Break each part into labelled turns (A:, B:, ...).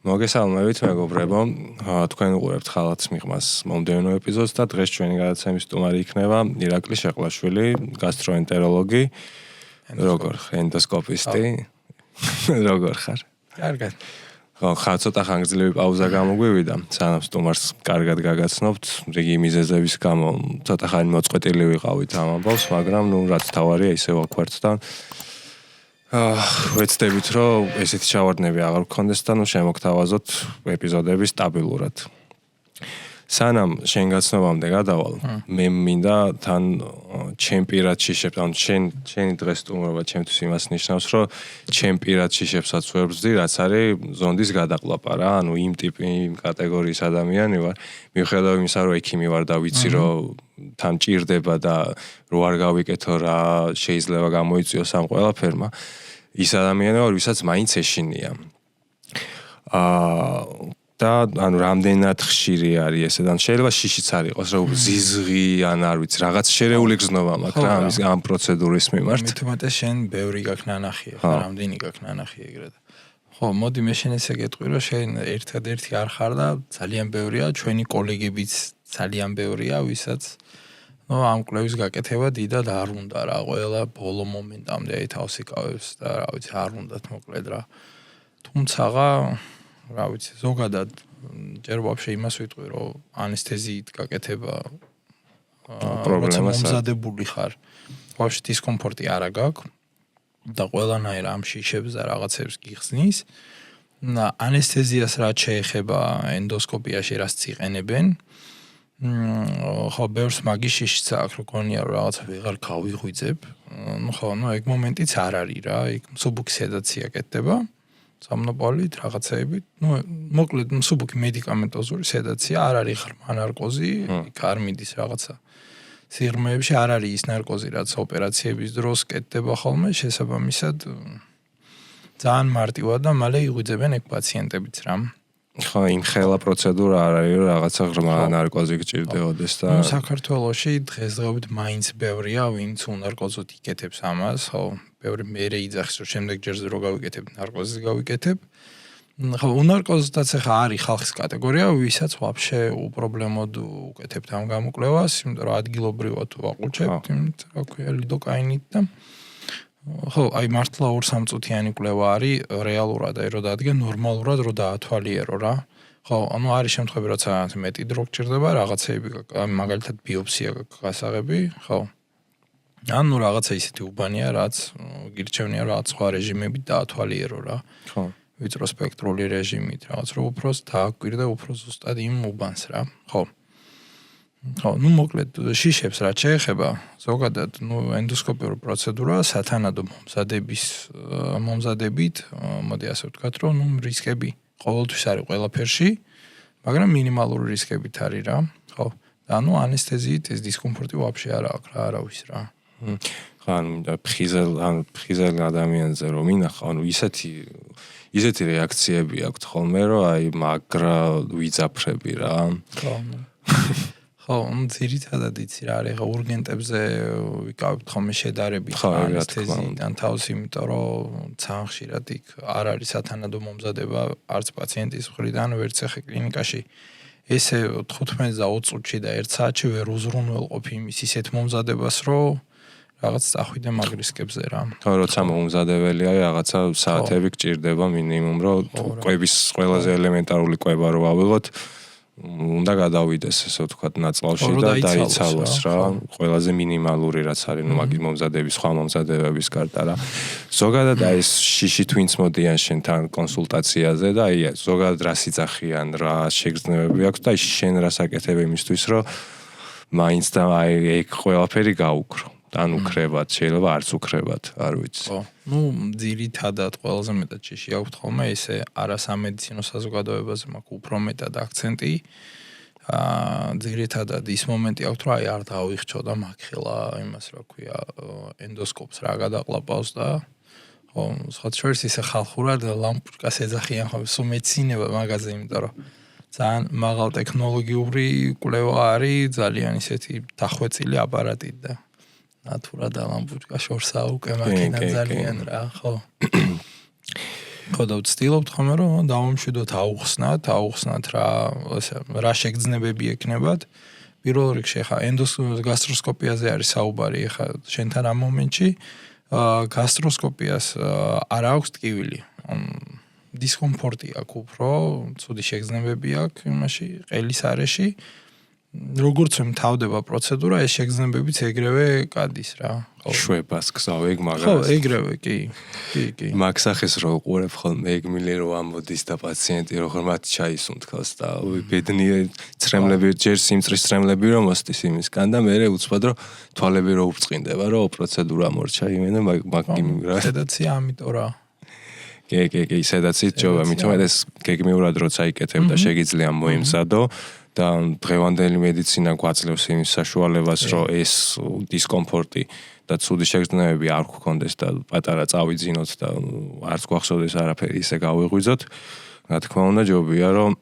A: მოგესალმებით მეგობრებო, თქვენ უყურებთ ხალხის მიღმას მომდევნო ეპიზოდს და დღეს ჩვენი გადაცემის სტუმარი იქნება ირაკლი შეყლაშვილი, გასტროენტეროლოგი, როგორ ენდოსკოპისტი, როგორ ხარ?
B: კარგად.
A: ხარ ცოტა ხანგრძლივი პაუზა გამოგვივიდა, სანამ სტუმარს კარგად გაგაცნობთ, რიგი მიზეზების გამო ცოტა ხანი მოწყვეტილი ვიყავით ამ ამბავს, მაგრამ რაც თავარია ისე ვაქვართ და ვეცდებით, რომ ესეთი ჩავარდნები აღარ გქონდეს და შემოგთავაზოთ ეპიზოდები სტაბილურად. სანამ შენ გაცნობამდე გადავალ, მე მინდა თან ჩემ პირად შიშებს, ანუ შენი დღეს სტუმრობა ჩემთვის იმას ნიშნავს, რომ ჩემ პირად შიშებსაც ვებრძდი, რაც არის ზონდის გადაყლაპა რა, ანუ იმ კატეგორიის ადამიანი ვარ, მიუხედავად იმისა, რომ ექიმი ვარ და ვიცი, რომ თან ჭირდება და რო არ გავიკეთო რა შეიძლება გამოიწვიოს ამ ყველაფერმა, ის ადამიანი ვარ, ვისაც მაინც ეშინია. და ანუ რამდენად ხშირი არის ესე და შეიძლება შიშიც არ იყოს, რომ ზიზღი ან არ ვიცი, რაღაც შერეული გზნობა მაქვს რა ამ პროცედურის მიმართ.
B: მithumetes შენ ბევრი გაქვს ნანახი, ხო, რამდენი გაქვს ნანახი ეგრეთ. ხო, მოდი მე შენ ესე გეტყვი, რომ შენ ერთადერთი არ ხარ და ძალიან ბევრია, ჩვენი კოლეგებიც ძალიან ბევრია, ვისაც ამ კვლევის გაკეთება დიდად არ უნდა რა, ყველა ბოლო მომენტამდე აი თავს იკავებს და რა ვიცი, არ უნდათ მოკლედ რა. თუმცაღა რა ვიცი, ზოგადად ჯერ ვაფშე იმას ვიტყვი, რომ ანესთეზიით გაკეთება როცა მომზადებული ხარ, ვაფშე დისკომფორტი არა გაქვს და ყველანაირ ამ შიშებს და რაღაცებს გიხსნის. ანესთეზიას რაც შეეხება ენდოსკოპიაში რაც იყენებენ, ხო, ბევრს მაგის შიშიც აქვს, რო გონია რომ რაღაცა ვეღარ გავიღვიძებ. ხო, ეგ მომენტიც არ არის რა, იქ მსუბუქი სედაცია კეთდება. სამნოპოლით რაღაცეებით, მოკლედ მსუბუქი მედიკამენტოზური სედაცია, არ არის ღრმა ნარკოზი, იქ არ მიდის რაღაცა სიღრმეებში, არ არის ის ნარკოზი, რაც ოპერაციების დროს კეთდება ხოლმე, შესაბამისად ძალიან მარტივად და მალე იღვიძებენ ეგ პაციენტებიც რა.
A: ხო, იმ ხელა პროცედურა არ არის, რომ რაღაცა ღრმა ნარკოზი გჭირდებოდეს და
B: საქართველოში დღესდღეობით მაინც ბევრია, ვინც უნარკოზოდ იკეთებს ამას, ხო, ბევრი მერე იძახის, რომ შემდეგ ჯერზე რო გავიკეთებ, ნარკოზს გავიკეთებ. ხო, უნარკოზოდაც ახლა არის ხალხის კატეგორია, ვისაც ვაფშე უპრობლემოდ უკეთებთ ამ გამოკვლევას, იმიტომ რომ ადგილობრივად ვაყუჩებთ, იმიტომ რა ქვია, ლიდოკაინით და ხო, აი მართლა 2-3 წუთიანი კვლევა არის რეალურად, აი რო დადგენ ნორმალურად რო დაათვალიერო რა. ხო, ანუ არის შემთხვევები, როცა მეტი დრო გჭირდება, რაღაცეები, მაგალითად ბიოპსია გასაღები, ხო. ანუ რაღაცა ისეთი უბანია, რაც გირჩევნია რაღაც სხვა რეჟიმებით დაათვალიერო რა.
A: ხო.
B: ვიწრო სპექტრული რეჟიმით, რაღაც რო უფროს დააკვირდა უფრო ზუსტად იმ უბანს რა. ხო. ხო, მოკლედ შიშებს რაც შეეხება, ზოგადად, ენდოსკოპიური პროცედურა სათანადო მომზადებით, მოდი ასე ვთქვათ, რომ რისკები ყოველთვის არის ყველაფერში, მაგრამ მინიმალური რისკებით არის რა. ხო. და ანესთეზიით ეს დისკომფორტი ვაფშე არ აქვს რა, არავის რა.
A: ხო, ფხიზელ ადამიანზე რომ ინახა, ანუ ისეთი რეაქციები აქვს ხოლმე, რომ აი მაგრა ვიძაფრები რა.
B: ხო. ხო, ძირითადად იცი რა არის, ხა ურგენტებზე ვიკავებთ ხოლმე შედარებით ანესთეზიიდან თავს, იმიტომ რომ ძალიან ხშირად იქ არ არის სათანადო მომზადება არც პაციენტის მხრიდან, ვერც ახე კლინიკაში ესე 15 და 20 წუთში და 1 საათში ვერ უზრუნველყოფ იმის ისეთ მომზადებას, რომ რაღაც წახვიდე მაგ რისკებზე რა.
A: ხო, როცა მომზადებელია რაღაცა საათები გჭირდება მინიმუმ, რომ კვების ყველაზე ელემენტარული კვება რო ავიღოთ, უნდა გადავიდეს ესე ვთქვათ ნაწლავში და დაიცალოს რა, ყველაზე მინიმალური რაც არის, მაგის მომზადების, სხვა მომზადებების გარდა რა. ზოგადად აი ეს შიშით ვინც მოდიან შენთან კონსულტაციაზე და აი ზოგადად რას იძახიან, რა შეგრძნებები აქვს და აი შენ რას აკეთებ იმისთვის, რომ მაინც და აი ეგ ყველაფერი გაუკრო. ან უკრებად, შეიძლება არც უკრებად, არ ვიცი.
B: ხო. ძირითადად ყველაზე მეტად შიში აქვს ხოლმე ესე არასამედიცინო საზოგადოებაზე მაქვს უფრო მეტად აქცენტი. ძირითადად ის მომენტი აქვს, რომ აი არ დავიხჩო და მაგხელა იმას რა ქვია, ენდოსკოპს რა გადაყლაპავს და ხო, სხვა შორის ისე ხალხურად ლამპუჩკას ეძახიან ხოლმე სულ მეცინება მაგაზე, იმიტომ რომ ძალიან მაღალ ტექნოლოგიური კვლევა არის, ძალიან ისეთი დახვეწილი აპარატით და ნატურა და ლამპუჩკა შორსაა უკვე მაგიდან ძალიან რა, ხო. ხო და ვცდილობთ ხოლმე რომ დავამშვიდოთ, აუხსნათ რა შეგრძნებები ექნებათ. პირველ რიგში ხა გასტროსკოპიაზე არის საუბარი ხა შენთან ამ მომენტში გასტროსკოპიას არ აქვს ტკივილი. დისკომფორტი აქვს უფრო, ცუდი შეგრძნებები აქვს იმაში ყელის არეში. როგორც მთავდება პროცედურა, ეს შეგრძნებებიც ეგრევე გადის რა.
A: შვებას გზავ ეგ
B: ხო,
A: მაგას.
B: ეგრევე, კი.
A: მაგსახეს რო უყურებ ხოლმე ეგ მილე რო ამოდის და პაციენტი როგორ მათ ჩაისუნთქავს და ბედნიერ ცრემლები ჯერ სიმწრის ცრემლები რომ მოსდის იმისგან და მე უცბად რომ თვალები რო უბწყინდება რომ პროცედურა მორჩა იმენა მაგ რა.
B: სედაცია ამიტომ რა.
A: კი, სედაცია ჯობა, მithom ეს გეგმიურად როცა იკეთებ და შეგიძლია მოიმზადო და დღევანდელი მედიცინა გვაძლევს იმის საშუალებას, რომ ეს დისკომფორტი და ცუდი შეგრძნებები არ გქონდეს და პატარა წავიძინოთ და არც გვახსოვდეს არაფერი ისე გავიღვიძოთ. რა თქმა უნდა, ჯობია რომ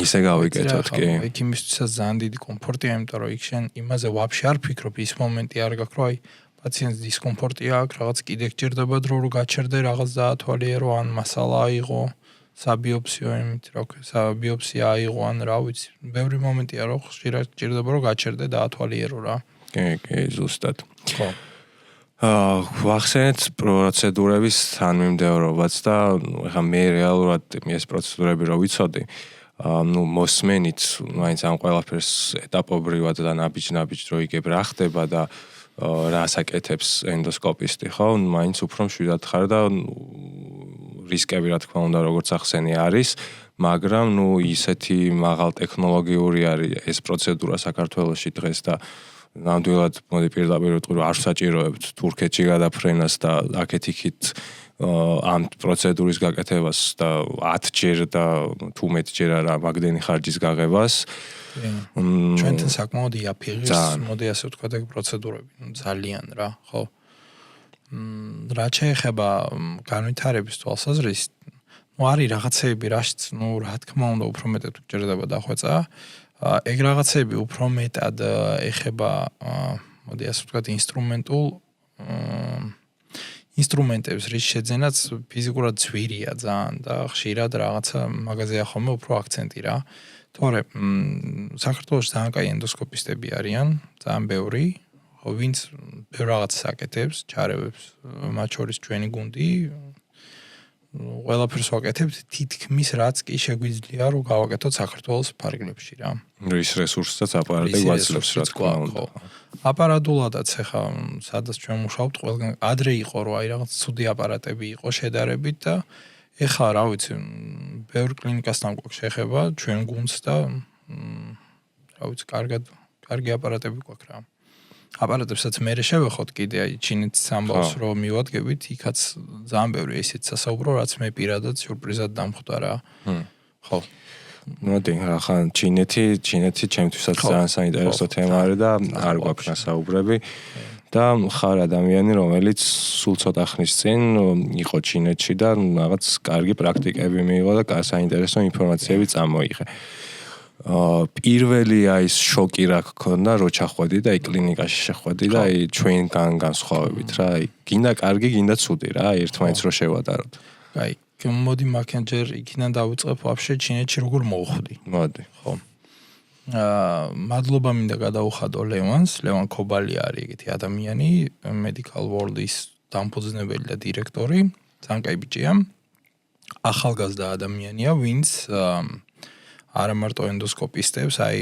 A: ისე გავიკეთოთ, კი.
B: იქ იმისთვისაც ძალიან დიდი კომფორტია, იმიტომ რომ იქ შენ იმაზე ვაფშე არ ფიქრობ, ის მომენტი არ გაქვს, რომ აი პაციენტს დისკომფორტი აქვს, რაღაც კიდე გჭირდება დრო რომ გაჩერდე, რაღაც დაათვალიერო, ან მასალა აიღო, საბიოპსიო იმით, რა ქვია, საბიოპსია აიღო, ან რა ვიცი, ბევრი მომენტია, რომ ხშირად გჭირდება რომ გაჩერდე, დაათვალიერო რა.
A: კი, ზუსტად.
B: ხო.
A: ვახსენეთ პროცედურების თანმიმდევრობაც და ეხლა მე რეალურად ეს პროცედურები რო ვიცოდი, მოსმენით მაინც ამ ყველაფერს ეტაპობრივად და ნაბიჯ რო იგებ რა ხდება და რას აკეთებს ენდოსკოპისტი, ხო? მაინც უფრო მშვიდად ხარ და რისკები რა თქმა უნდა როგორც ახსენე არის, მაგრამ ისეთი მაღალ ტექნოლოგიური არის ეს პროცედურა საქართველოში დღეს და ნამდვილად მოდი პირდაპირ ვიტყვი რომ არ საჭიროებთ თურქეთში გადაფრენას და აქეთ-იქით ამ პროცედურის გაკეთებას და 10 ჯერ და თუ მეტ ჯერ არა მაგდენი ხარჯის გაღებას.
B: ჩვენთან საკმაოდ იაფიღეს, მოდი ასე ვთქვათ, ეგ პროცედურები, ძალიან რა, ხო. რა შეეხება განვითარების თვალსაზრისით, არის რაღაცეები, რაშიც, რა თქმა უნდა, უფრო მეტად გჭირდება დახვეწა. ეგ რაღაცეები უფრო მეტად ეხება, მოდი ასე ვთქვათ, ინსტრუმენტებს, რის შეძენაც ფიზიკურად ძვირია ძალიან და ხშირად რაღაცა მაგაზეა ხოლმე უფრო აქცენტი რა. თორე საქართველოში ძალიან კაი ენდოსკოპისტები არიან, ძალიან ბევრი, ხო, ვინც ბევრ რაღაცას აკეთებს, ჩარევებს, მათ შორის ჩვენი გუნდი ყველაფერს ვაკეთებთ, თითქმის რაც კი შეგვიძლია რომ გავაკეთოთ საქართველოს ფარგლებში რა.
A: რის რესურსსაც აპარატი გვაძლევს რა თქმა უნდა.
B: აპარატულადაც ახლა სადაც ჩვენ მუშაობთ, ყველგან ადრე იყო რომ აი რაღაც ცუდი აპარატები იყო შედარებით და ეხლა რა ვიცი, ბევრ კლინიკასთან გვაქვს შეხება, ჩვენ გუნდს და რა ვიცი, კარგი აპარატები გვაქვს რა. აპარატებსაც მე შევეხოთ კიდე აი ჩინეთის ამბავს რომ მივადგებით, იქაც ძალიან ბევრი ისეთ სასაუბრო, რაც მე პირადად სიურპრიზად დამხვდა რა. ხო.
A: მოდი, ახლა ჩინეთი ჩემთვისაც ძალიან საინტერესო თემა არის და არ გვაქვს ნასაუბრები. და ხარ ადამიანი, რომელიც სულ ცოტა ხნის წინ იყო ჩინეთში და რაღაც კარგი პრაქტიკები მიიღო და საინტერესო ინფორმაციები წამოიღე. პირველი ის შოკი რა გქონდა, რო ჩახვედი და კლინიკაში შეხვედი და ჩვენგან განსხვავებით რა, გინდა კარგი, გინდა ცუდი რა, ერთმანეთს რო შევატაროთ.
B: აი, მოდი მაგან ჯერ იქიდან დავიწყებ ვაფშე ჩინეთში როგორ მოვხვდი.
A: მოდი.
B: ხო. მადლობა მინდა გადაუხადო ლევანს, ლევან ქობალი არის ეგეთი ადამიანი, Medical World-ის დამფუძნებელი და დირექტორი, ძალიან კაი ბიჭია. ახალგაზრდა ადამიანია, ვინც არა მარტო ენდოსკოპისტებს, აი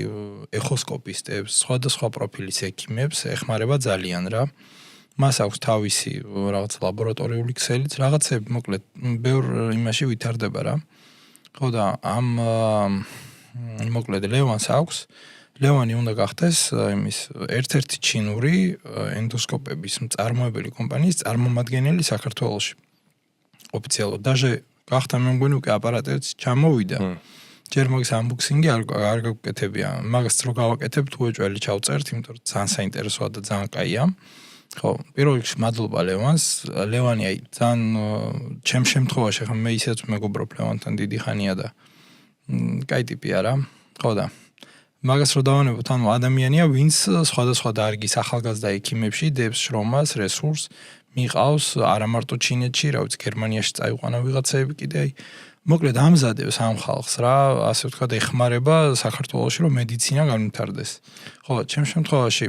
B: ეხოსკოპისტებს, სხვადასხვა პროფილის ექიმებს ეხმარება ძალიან რა. მას აქვს თავისი რაღაც ლაბორატორიული ქსელიც, რაღაცები მოკლედ ბევრ იმაში ვითარდება რა. ხო და ამ მოკლედ ლევანს აქვს. ლევანი უნდა გახდეს იმის ერთ-ერთი ჩინური ენდოსკოპების მწარმოებელი კომპანიის წარმომადგენელი საქართველოში. ოფიციალურად даже გახდა მე მგონი უკვე აპარატებიც ჩამოვიდა. ჯერ მაგის unboxing-ი არ გავუკეთებია. მაგას რო გავაკეთებ, თუ ეჭველი ჩავწერთ, იმიტომ რომ ძალიან საინტერესოა და ძალიან კაია. ხო, პირველ რიგში მადლობა ლევანს. ლევანი აი ძალიან ჩემ შემთხვევაში ხა მე ისეც მეგობრობ ლევანთან დიდი ხანია და კაი ტიპია რა. ხო და მაგას რო დავანებოთ, ანუ ადამიანია, ვინც სხვადასხვა დარგის ახალგაზრდა ექიმებში დებს შრომას, რესურსს, მიყავს არა მარტო ჩინეთში, რა ვიცი, გერმანიაში წაიყვანა ვიღაცები კიდე, აი მოკლედ ამზადებს ამ ხალხს რა, ასე ვთქვათ, ეხმარება საქართველოში რომ მედიცინა განვითარდეს. ხო, ჩემ შემთხვევაში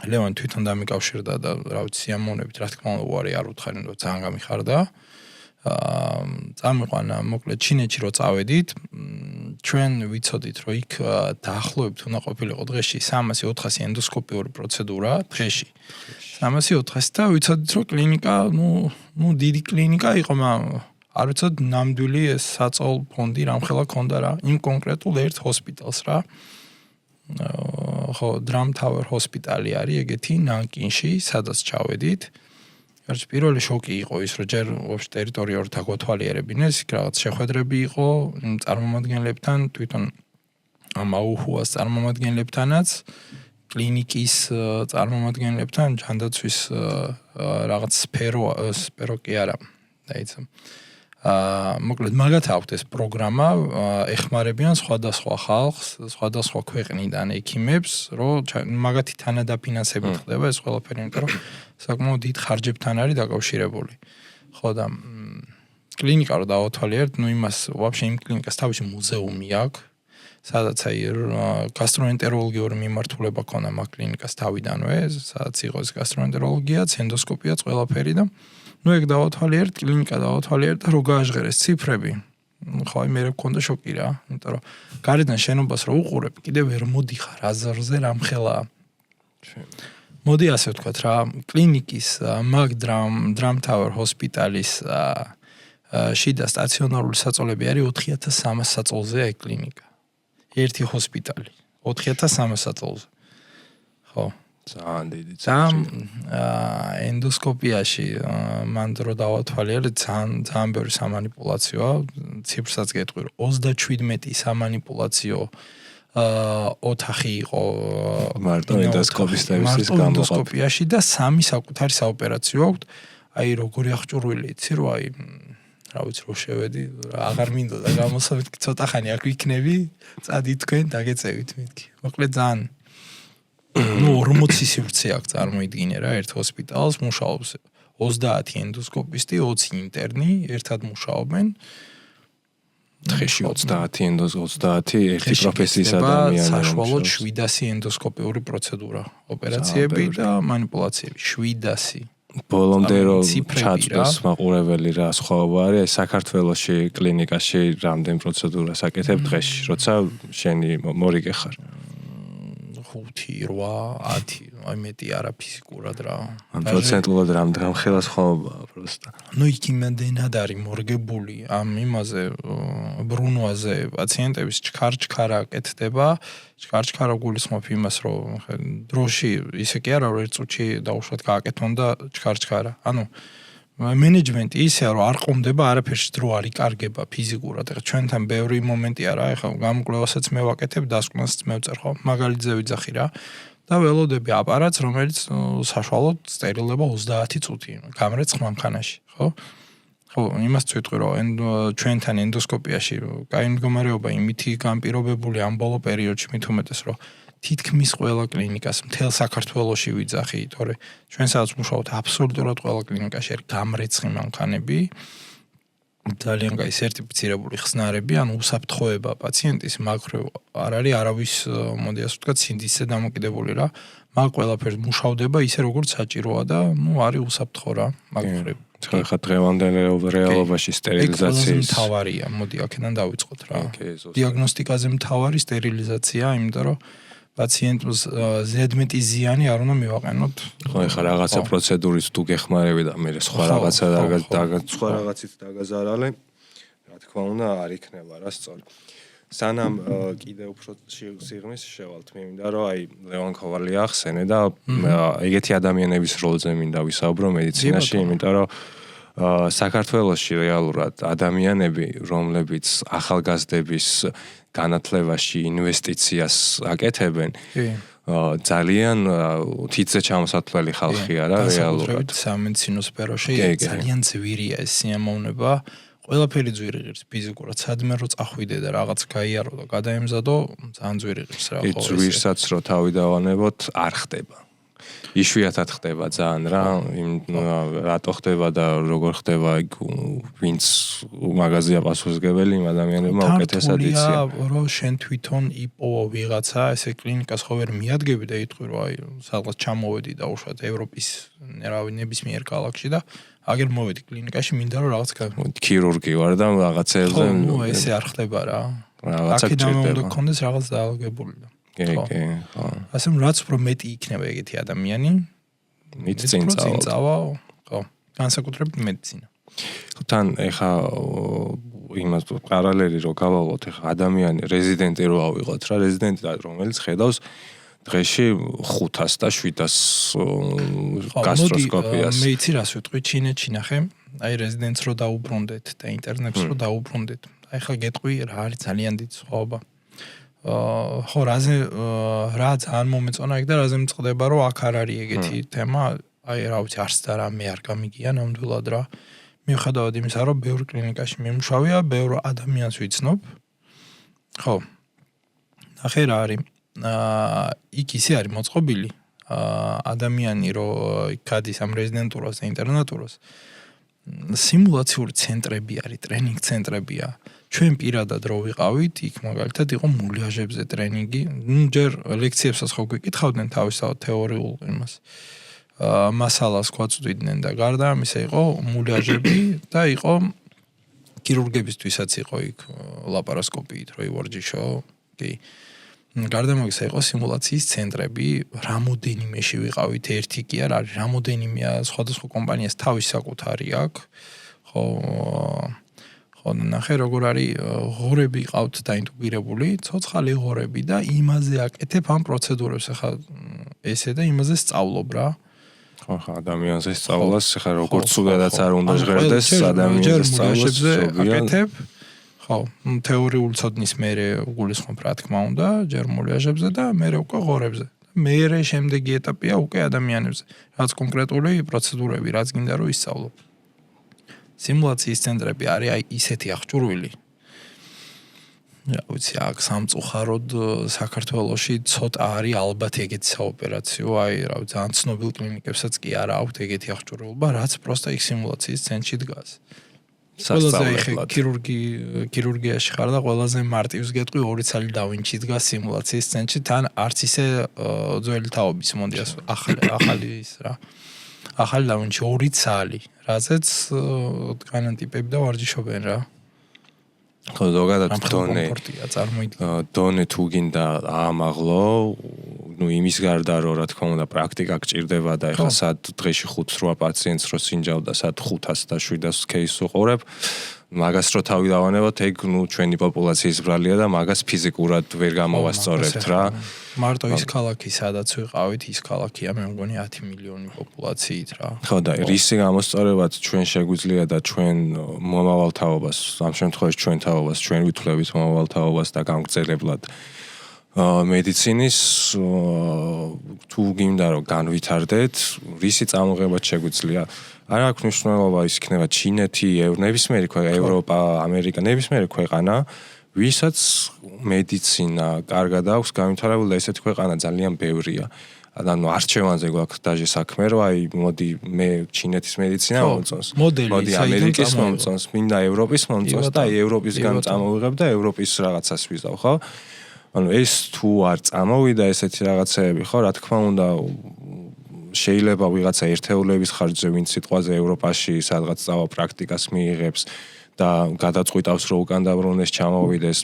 B: ლევან თვითონ დამიკავშირდა და რა ვიცი, სიამოვნებით, რა თქმა უნდა, უარი არ უთხარი, რომ ძალიან გამიხარდა. წამიყვანა მოკლედ ჩინეთში რო წავედით, ჩვენ ვიცოდით, რომ იქ დაახლოებით უნდა ყოფილიყო დღეში 300-400 ენდოსკოპიური პროცედურა დღეში. 300-400 და ვიცოდით, რომ კლინიკა, ნუ დიდი კლინიკა იყო, არ ვიცოდ ნამდვილი ეს საწოლ ფონდი რამხელა ქონდა რა, იმ კონკრეტულ ერთ ჰოსპიტალს რა. ხო, Drum Tower ჰოსპიტალი არის ეგეთი ნანკინში, სადაც ჩავედით. გარჩ პირველი შოკი იყო ის, რომ ჯერ ვაფშე ტერიტორია ორ დაგვათვალიერებინეს, იქ რაღაც შეხვედრები იყო წარმომადგენლებთან, თვითონ ამ აუჰუას წარმომადგენლებთანაც, კლინიკის წარმომადგენლებთან, ჯანდაცვის რაღაც სფერო კი არა, დაიცა. მოკლედ მაგათ აქვთ ეს პროგრამა, ეხმარებიან სხვადასხვა ხალხს, სხვადასხვა ქვეყნიდან ექიმებს, რომ მაგათი თანადაფინანსებით ხდება ეს ყველაფერი, იმიტომ რომ საკმაოდ დიდ ხარჯებთან არის დაკავშირებული. ხო და კლინიკა რო დავათვალიერეთ, იმას ვაფშე იმ კლინიკას თავისი მუზეუმი აქვს, სადაც აი გასტროენტეროლოგიური მიმართულება ქონა მაგ კლინიკას თავიდანვე, სადაც იყო ეს გასტროენტეროლოგიაც, ენდოსკოპიაც, ყველაფერი და ეგ დავათვალიერეთ, კლინიკა დავათვალიერეთ და რო გააჟღერეს ციფრები. ხო, აი მე მქონდა შოკი რა, იმიტომ რომ გარედან შენობას რო უყურებ, კიდე ვერ მოდიხარ აზარზე რამხელაა. მოდი ასე ვთქვათ რა, კლინიკის მაგ Drum Tower ჰოსპიტალის შიდა სტაციონარული საწოლები არის 4300 საწოლზე აი კლინიკა. ერთი ჰოსპიტალი 4300 საწოლზე. ხო.
A: ძალიან დიდი
B: ენდოსკოპიაში მან დრო დავათვალიერეთ, ძალიან ბევრი სამანიპულაციოა, ციფრსაც გეტყვი, 37 სამანიპულაციო ოთახი იყო
A: მარტო ენდოსკოპისტების
B: ენდოსკოპიაში და 3 საკუთარი საოპერაციო აქვს. აი როგორი აღჭურვილი იცი, რომ აი რა ვიცი, რო შევედი, აღარ მინდოდა გამოსავით, ცოტა ხანი აქ ვიქნები, წადი თქვენ დაგეწევით მეთქი. მოკლედ ძალიან 40 სივრცე აქვს წარმოიდგინე რა, ერთ ჰოსპიტალს მუშაობს 30 ენდოსკოპისტი, 20 ინტერნი, ერთად მუშაობენ.
A: დღეში 30 ერთი პროფესიის ადამიანი
B: საშუალოდ 700 ენდოსკოპიური პროცედურა, ოპერაციები და манипуляციები, 700.
A: ბოლომდე რომ ჩაწვეს მაყურებელი რა სხვაობა არის, საქართველოში კლინიკაში რამდენ პროცედურას აკეთებ დღეში, როცა შენი მორიგე ხარ?
B: 5, 8, 10, აი მეტი არა ფიზიკურად რა.
A: ან პროცენტულად რამდენ ხელა სხვაობაა პროსტა.
B: იქ იმდენად არის მორგებული ამ იმაზე ბრუნვაზე პაციენტების ჩქარ-ჩქარა აკეთდება. ჩქარ-ჩქარა გულისხმობ იმას, რომ დროში ისე კი არა, რომ ერთ წუთში დაუშვათ გააკეთონ და ჩქარ-ჩქარა. ანუ მენეჯმენტი ისეა, რომ არ ყომდება არაფერში დრო არ იკარგება ფიზიკურად. ეხლა ჩვენთან ბევრი მომენტია რა, ეხლა გამკვლევასაც მე ვაკეთებ, დასკვნასაც მე ვწერ ხო, მაგალითზე ვიძახი რა. და ველოდები აპარატს, რომელიც საშუალოდ სტერილდება 30 წუთი, გამრეცხ მანქანაში, ხო? ხო, იმას ვიტყვი, რომ ჩვენთან ენდოსკოპიაში კაი მდგომარეობა იმითი განპირობებული ამ ბოლო პერიოდში მით უმეტეს, რომ თითქმის ყველა კლინიკას მთელ საქართველოში ვიძახი, თორე ჩვენ სადაც მუშაობთ აბსოლუტურად ყველა კლინიკაში არის გამრეცხი მანქანები. ძალიან კაი სერტიფიცირებული ხსნარები, ანუ უსაფრთხოება პაციენტის მაგ არ არის არავის, მოდი ასე ვთქვათ, სინდისზე დამოკიდებული რა. მაგ ყველაფერს მუშავდება ისე როგორც საჭიროა და არის უსაფრთხო რა, მაგ ხრივ.
A: ხა დღევანდელ რეალობაში სტერილიზაციის
B: მთავარია, მოდი აქედან დავიწყოთ რა. დიაგნოსტიკაზე მთავარი სტერილიზაცია, იმიტომ რომ პაციენტს ზედმეტი ზიანი არ უნდა მივაყენოთ.
A: ხო, ეხლა რაღაცა პროცედურის თუ გეხმარები და მე სხვა რაღაცა სხვა რაღაცით დაგაზარალე, რა თქმა უნდა, არ იქნება რა სწორი. სანამ კიდე უფრო სიღრმის შევალთ, მე მინდა რომ აი ლევან ქოვალი ახსენე და ეგეთი ადამიანების როლზე მინდა ვისაუბრო მედიცინაში, იმიტომ რომ საქართველოში რეალურად ადამიანები, რომლებიც ახალგაზრდების განათლებაში ინვესტიციას აკეთებენ, ძალიან თითზე ჩამოსათვლელი ხალხია რა რეალურად.
B: სამედიცინო სფეროში ძალიან ძვირია ეს სიამოვნება. ყველაფერი ძვირი ღირს ფიზიკურად, სადმე რო წახვიდე და რაღაც გაიარო და გადაემზადო, ძალიან ძვირი ღირს რა ხო.
A: ეს ძვირსაც რო თავი დავანებოთ, არ ხდება. იშვიათად ხდება ძალიან რა, რატო ხდება და როგორ ხდება, ვინც მაღაზია პასუხისმგებელი იმ ადამიანებმა უკეთესად იციან.
B: რომ შენ თვითონ იპოვო ვიღაცა, ესე კლინიკას ხო ვერ მიადგები და იტყვი რომ აი სადღაც ჩამოვედი და უშუალოდ ევროპის ნებისმიერ ქალაქში და აგერ მოვედი კლინიკაში, მინდა რომ რაღაც
A: ქირურგი ვარ და რაღაცებზე
B: ესე არ ხდება რა.
A: რაღაცა
B: ჭირდება. უნდა გქონდეს რაღაც დაალაგებული და
A: კი, ხო.
B: ასე რომ რაც უფრო მეტი იქნება ეგეთი ადამიანი,
A: მით წინ
B: წავა, ხო, განსაკუთრებით მედიცინა.
A: თან ეხა იმას პარალელი რო გავაღოთ, ეხა ადამიანი რეზიდენტი რო ავიღოთ რა, რეზიდენტი რომელიც ხედავს დღეში 500 და 700 გასტროსკოპიას.
B: მე იცი რას ვიტყვი, ჩინეთში ნახე, აი რეზიდენტს რო დაუბრუნდეთ და ინტერნეტს რო დაუბრუნდეთ. აი ხა გეტყვი რა არის ძალიან დიდი სხვაობა. ხო რა ძალიან მომეწონა ეგ და რაზე მწყდება რომ აქ არ არის ეგეთი თემა, აი რა ვიცი არც და რა მე არ გამიგია ნამდვილად რა. მიუხედავად იმისა რომ ბევრ კლინიკაში მიმუშავია, ბევრ ადამიანს ვიცნობ. ხო. ნახე რა არის. იქ ისე არის მოწყობილი ადამიანი რომ გადის ამ რეზიდენტურას და ინტერნატურას. სიმულაციური ცენტრები არის, ტრენინგ ცენტრებია. ჩვენ პირადად რო ვიყავით, იქ მაგალითად იყო მულიაჟებზე ტრენინგი. ჯერ ლექციებსაც ხო გვიკითხავდნენ თავისთავად თეორიულ იმას. მასალას გვაწვდიდნენ და გარდა ამისა იყო მულიაჟები და იყო ქირურგებისთვისაც იყო იქ ლაპარასკოპიით რო ივარჯიშო. კი. გარდა მაგისა იყო სიმულაციის ცენტრები, რამოდენიმეში ვიყავით, ერთი კი არ არის, რამოდენიმეა სხვადასხვა კომპანიას თავის საკუთარი აქვს. ხო ნახე როგორ არის ღორები ყავთ დაინტუგირებული, ცოცხალი ღორები და იმაზე აკეთებ ამ პროცედურებს, ახლა ესე და იმაზე სწავლობ რა.
A: ხო, ადამიანზე სწავლას, ახლა როგორც უდადაც არ უნდა ჟღერდეს ადამიანზე სწავლას
B: აკეთებ. ხო, თეორიულ ცოდნის მერე გულისხმობ რა თქმა უნდა, ჯერ მულიაჟებზე და მერე უკვე ღორებზე. მერე შემდეგი ეტაპია უკვე ადამიანებზე, რაც კონკრეტული პროცედურები, რაც გინდა რომ ისწავლო. სიმულაციის ცენტრები არის აი ისეთი აღჭურვილი. რა ვიცი, აქ სამწუხაროდ საქართველოში ცოტა არის ალბათ ეგეთი საოპერაციო, აი რა ვიცი, ძალიან ცნობილ კლინიკებსაც კი არა აქვთ ეგეთი აღჭურვილობა, რაც პროსტა იქ სიმულაციის ცენტრში დგას.
A: სასწავლებლად.
B: ქირურგიაში ხარ და ყველაზე მარტივს გეტყვი 2 ცალი დავინჩი დგას სიმულაციის ცენტრში, თან არც ისე ძველი თაობის მოდი ასე ახალი ის რა. ახალი დავინჩი 2 ცალი, რაზეც განანტიპები და ვარჯიშობენ რა.
A: ხო, ზოგადად დონე თუ გინდა აამაღლო, ну იმის გარდა რომ რა თქმა უნდა პრაქტიკა გჭირდება და ეხლა სად დღეში 5-8 პაციენტს რო სინჯავ და სად 500 და 700 кейსს უყურებ, მაგას რო თავი დავანებოთ, ეგ ჩვენი პოპულაციის ბრალია და მაგას ფიზიკურად ვერ გამოვასწორებთ რა.
B: მარტო ის ქალაქი სადაც ვიყავით, ის ქალაქია მე მგონი 10 მილიონი პოპულაციით რა.
A: ხო და რისი გამოსწორებად ჩვენ შეგვიძლია და ჩვენ მომავალ თაობას, ამ შემთხვევაში ჩვენ თაობას, ჩვენ ვითვლებით მომავალ თაობას და გამგრძელებლად მედიცინის თუ გინდა რომ განვითარდეთ, რისი წამოღებაც შეგვიძლია. არ აქვს მნიშვნელობა ის იქნება ჩინეთი, ნებისმიერი ქვეყანა, ევროპა, ამერიკა, ნებისმიერი ქვეყანა, ვისაც მედიცინა კარგად აქვს განვითარებული და ესეთი ქვეყანა ძალიან ბევრია. ანუ არჩევანზე გვაქვს დაჟე საქმე, რომ აი მოდი მე ჩინეთის მედიცინა მომწონს. მოდი ამერიკის მომწონს, მინდა ევროპის მომწონს და აი ევროპისგან წამოვიღებ და ევროპის რაღაცას ვიზავ, ხო? ანუ ეს თუ არ წამოვიდა ესეთი რაღაცეები, ხო, რა თქმა უნდა შეიძლება ვიღაცა ერთეულების ხარჯზე ვინც სიტყვაზე ევროპაში სადღაც წავა პრაქტიკას მიიღებს და გადაწყვიტავს რომ უკან დაბრუნდეს ჩამოვიდეს.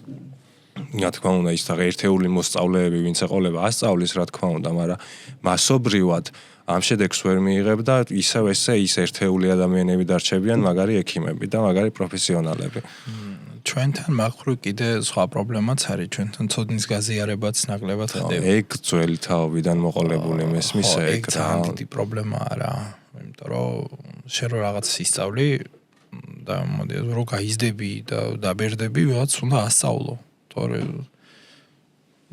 A: რა თქმა უნდა ის ერთეული მოსწავლეები ვინც ეყოლება ასწავლის რა თქმა უნდა, მაგრამ მასობრივად ამ შედეგს ვერ მიიღებ და ისევ ესე ის ერთეული ადამიანები დარჩებიან, მაგარი ექიმები და მაგარი პროფესიონალები.
B: ჩვენთან მაგხრივ კიდე სხვა პრობლემაც არის, ჩვენთან ცოდნის გაზიარებაც ნაკლებად ხდება.
A: ეგ ძველი თაობიდან მოყოლებული მესმის ეგ რა.
B: ძალიან დიდი პრობლემაა რა. იმიტომ რომ შენ რო რაღაც ისწავლი და მოდი რო გაიზდები და დაბერდები, ვიღაც უნდა ასწავლო. თორე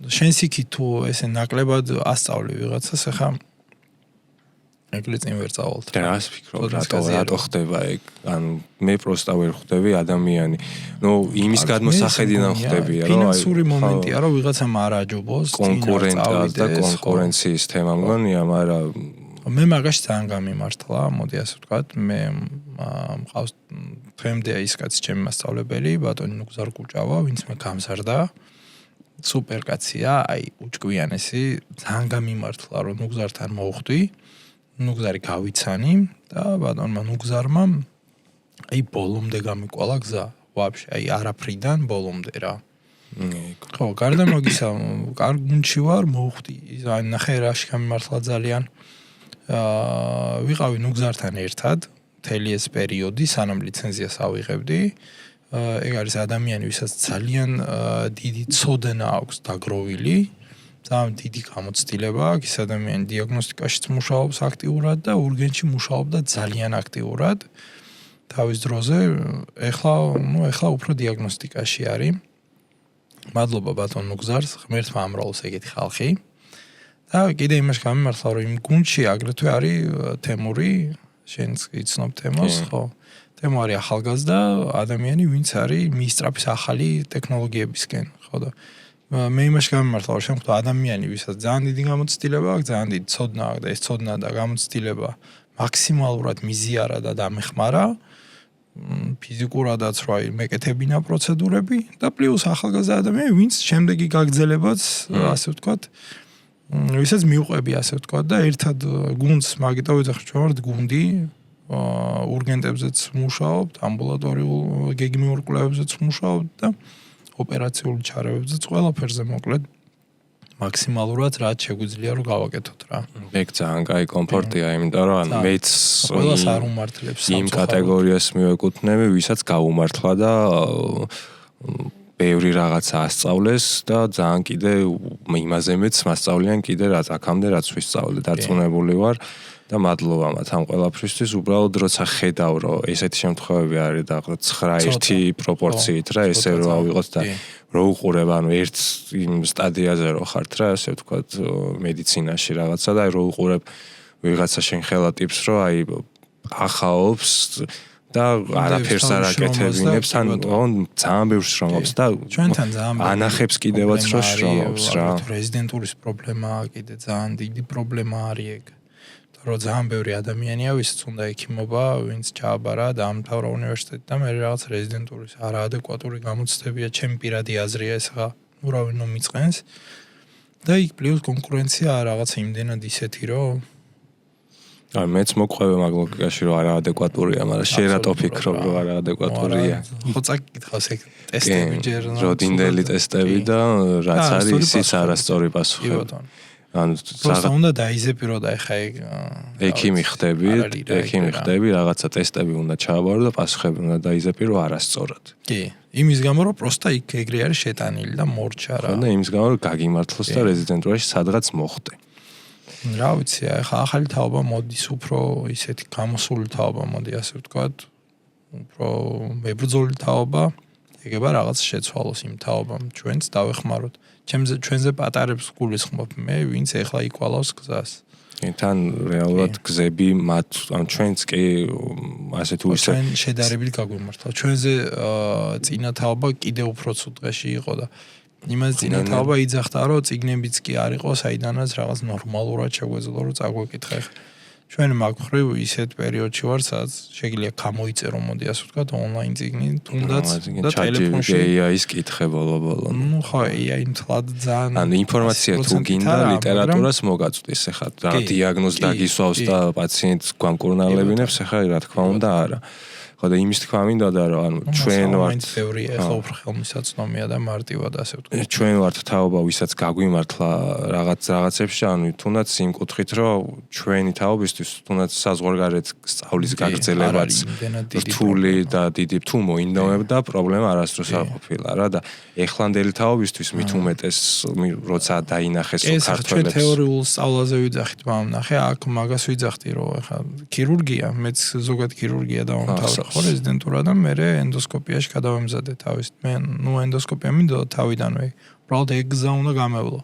B: შენს იქით თუ ესე ნაკლებად ასწავლი ვიღაცას, ახლა ეგრე წინ ვერ წავალთ.
A: რას ფიქრობ, რატო ხდება ეგ? ანუ მე პროსტა ვერ ხვდები ადამიანი. ნუ იმის გადმოსახედიდან ხვდები, რომ
B: ფინანსური მომენტია, რომ ვიღაცამ არ აჯობოს,
A: კონკურენტად და კონკურენციის თემა მგონია, მაგრამ
B: მე მაგაში ძალიან გამიმართლა, მოდი ასე ვთქვათ, მე მყავს დღემდე ის კაცი ჩემი მასწავლებელი, ბატონი ნუგზარ კუჭავა, ვინც მე გამზარდა. სუპერ კაცია, აი უჭკვიანესი, ძალიან გამიმართლა, რომ ნუგზართან მოვხვდი. ნუგზარი გავიცანი და ბატონმა ნუგზარმა აი ბოლომდე გამიკვალა გზა, ვაფშე, აი არაფრიდან ბოლომდე რა. ხო, გარდა მაგისა, კარგ გუნდში ვარ, მოვხვდი. აი ნახე რაში გამიმართლა ძალიან. ვიყავი ნუგზართან ერთად, მთელი ეს პერიოდი, სანამ ლიცენზიას ავიღებდი. ეგ არის ადამიანი, ვისაც ძალიან დიდი ცოდნა აქვს დაგროვილი. ძალიან დიდი გამოცდილება აქვს, ის ადამიანი დიაგნოსტიკაშიც მუშაობს აქტიურად და ურგენში მუშაობდა ძალიან აქტიურად. თავის დროზე, ეხლა უფრო დიაგნოსტიკაში არის. მადლობა ბატონ ნუგზარს, ღმერთმა ამრავლოს ეგეთი ხალხი. და კიდე იმაში გამიმართლა, რომ იმ გუნდში აგრეთვე არის თემური, შენც იცნობ თემოს, ხო? თემო არის ახალგაზრდა ადამიანი, ვინც არის მისტრაფის ახალი ტექნოლოგიებისკენ, ხო და მე იმაში გამიმართლა, რომ შემოხვდა ადამიანი, ვისაც ძალიან დიდი გამოცდილება აქვს, ძალიან დიდი ცოდნა აქვს და ეს ცოდნა და გამოცდილება მაქსიმალურად მიზიარა და დამეხმარა. ფიზიკურადაც რა მეკეთებინა პროცედურები და პლუს ახალგაზრდა ადამიანი, ვინც შემდეგი გაგრძელებაც, ასე ვთქვათ, ვისაც მიუყვები, ასე ვთქვათ და ერთად გუნდს მაგიტო ვიძახით, ჩვენ ვართ გუნდი, ურგენტებზეც მუშაობთ, ამბულატორიულ გეგმიურ კვლევებზეც მუშაობთ და ოპერაციული ჩარევებზეც ყველაფერზე მოკლედ მაქსიმალურად რაც შეგვიძლია რომ გავაკეთოთ რა.
A: ეგ ძალიან კაი კომფორტია, იმიტომ რომ ანუ მეც
B: ყველას არ უმართლებს
A: იმ კატეგორიას მივეკუთვნები, ვისაც გაუმართლა და ბევრი რაღაცა ასწავლეს და ძალიან კიდე იმაზე მეც მასწავლიან კიდე რაც აქამდე რაც ვისწავლე, დარწმუნებული ვარ. და მადლობა მათ ამ ყველაფრისთვის, უბრალოდ როცა ხედავ, რომ ესეთი შემთხვევები არის და 9:1 პროპორციით რა, ესე რომ ავიღოთ და რო უყურებ, ანუ ერთ იმ სტადიაზე რო ხართ რა, ასე ვთქვათ, მედიცინაში რაღაცა და რო უყურებ ვიღაცა შენ ხელა ტიპს, რომ აი ახაობს და არაფერს არ აკეთებინებს, ან ძალიან ბევრ შრომობს და
B: ჩვენთან ძალიან
A: ანახებს კიდევაც რომ შრომობს რა.
B: რეზიდენტურის პრობლემაა კიდე ძალიან დიდი პრობლემა არის ეგ. რომ ძალიან ბევრი ადამიანია, ვისაც უნდა ექიმობა, ვინც ჩააბარა და ამთავრა უნივერსიტეტი და მე რაღაც რეზიდენტურის არაადეკვატური გამოცდებია, ჩემი პირადი აზრია ეს ხა, ურავინ მომიწყენს. და იქ პლუს კონკურენცია რაღაც იმდენად ისეთი, რომ
A: აი მეც მოყვება მაგ ლოგიკაში, რომ არაადეკვატურია, მაგრამ შენ რატო ფიქრობ, რომ არაადეკვატურია?
B: ხო წაკითხავს ეგ ტესტები ჯერ
A: როდინდელი ტესტები და რაც არის ისიც არასწორი პასუხი. ანუ
B: პროსტა უნდა დაიზეპირო და ეხა
A: ექიმი ხდები, რაღაცა ტესტები უნდა ჩააბარო და პასუხები უნდა დაიზეპირო არასწორად.
B: კი, იმის გამო რომ პროსტა იქ ეგრე არის შეტანილი და მორჩა რა.
A: და იმის გამო რომ გაგიმართლოს და რეზიდენტურაში სადღაც მოხდე.
B: რა ვიცი, ეხა ახალი თაობა მოდის, უფრო ისეთი გამოსული თაობა მოდი, ასე ვთქვათ, უფრო მებრძოლი თაობა, ეგება რაღაც შეცვალოს იმ თაობამ, ჩვენც დავეხმაროთ. ჩვენზე პატარებს გულისხმობ მე, ვინც ეხლა იკვალავს გზას.
A: თან რეალურად გზები მათ, ან ჩვენც კი ასე თუ ისე
B: ჩვენ შედარებით გაგვიმართლა. ჩვენზე წინა თაობა კიდე უფრო ცუდ დღეში იყო და იმას წინა თაობა იძახდა, რომ წიგნებიც კი არ იყო, საიდანაც რაღაც ნორმალურად შეგვეძლო რომ წაგვეკითხე. ჩვენ მაგხრივ ისეთ პერიოდში ვარ, სადაც შეიძლება გამოიწერო, მოდი ასე ვთქვათ, ონლაინ წიგნი, თუნდაც და ტელეფონში
A: AI-ის კითხე ბოლო-ბოლო.
B: ნუ ხო, AI თლად ძალიან
A: ანუ ინფორმაცია თუ გინდა ლიტერატურას მოგაწვდის, ეხლა რა დიაგნოზ დაგისვავს და პაციენტს გვამკურნალებინებს, ეხლა რა თქმა უნდა არა. ხო და იმის თქვა მინდა და რომ ანუ ჩვენ ვართ
B: ბევრი ახლა უფრო ხელმისაწვდომია და მარტივად ასე ვთქვი.
A: ჩვენ ვართ თაობა, ვისაც გაგვიმართლა რაღაცებში, ანუ თუნდაც იმ კუთხით, რომ ჩვენი თაობისთვის თუნდაც საზღვარგარეთ სწავლის გაგრძელებაც რთული და დიდი თუ მოინდომებდა, პრობლემა არასდროს არ ყოფილა რა და ეხლანდელი თაობისთვის მით უმეტეს როცა დაინახეს საქართველოს
B: ჩვენ თეორიულ სწავლაზე ვიძახით, ნახე, აქ მაგას ვიძახდი, რომ ახლა ქირურგია, მეც ზოგად ქირურგია დავამთავრე ხო რეზიდენტურა და მე ენდოსკოპიაში გადავემზადე თავის. მე ნუ ენდოსკოპია მინდოდა თავიდანვე. უბრალოდ ეგ გზა უნდა გამევლო.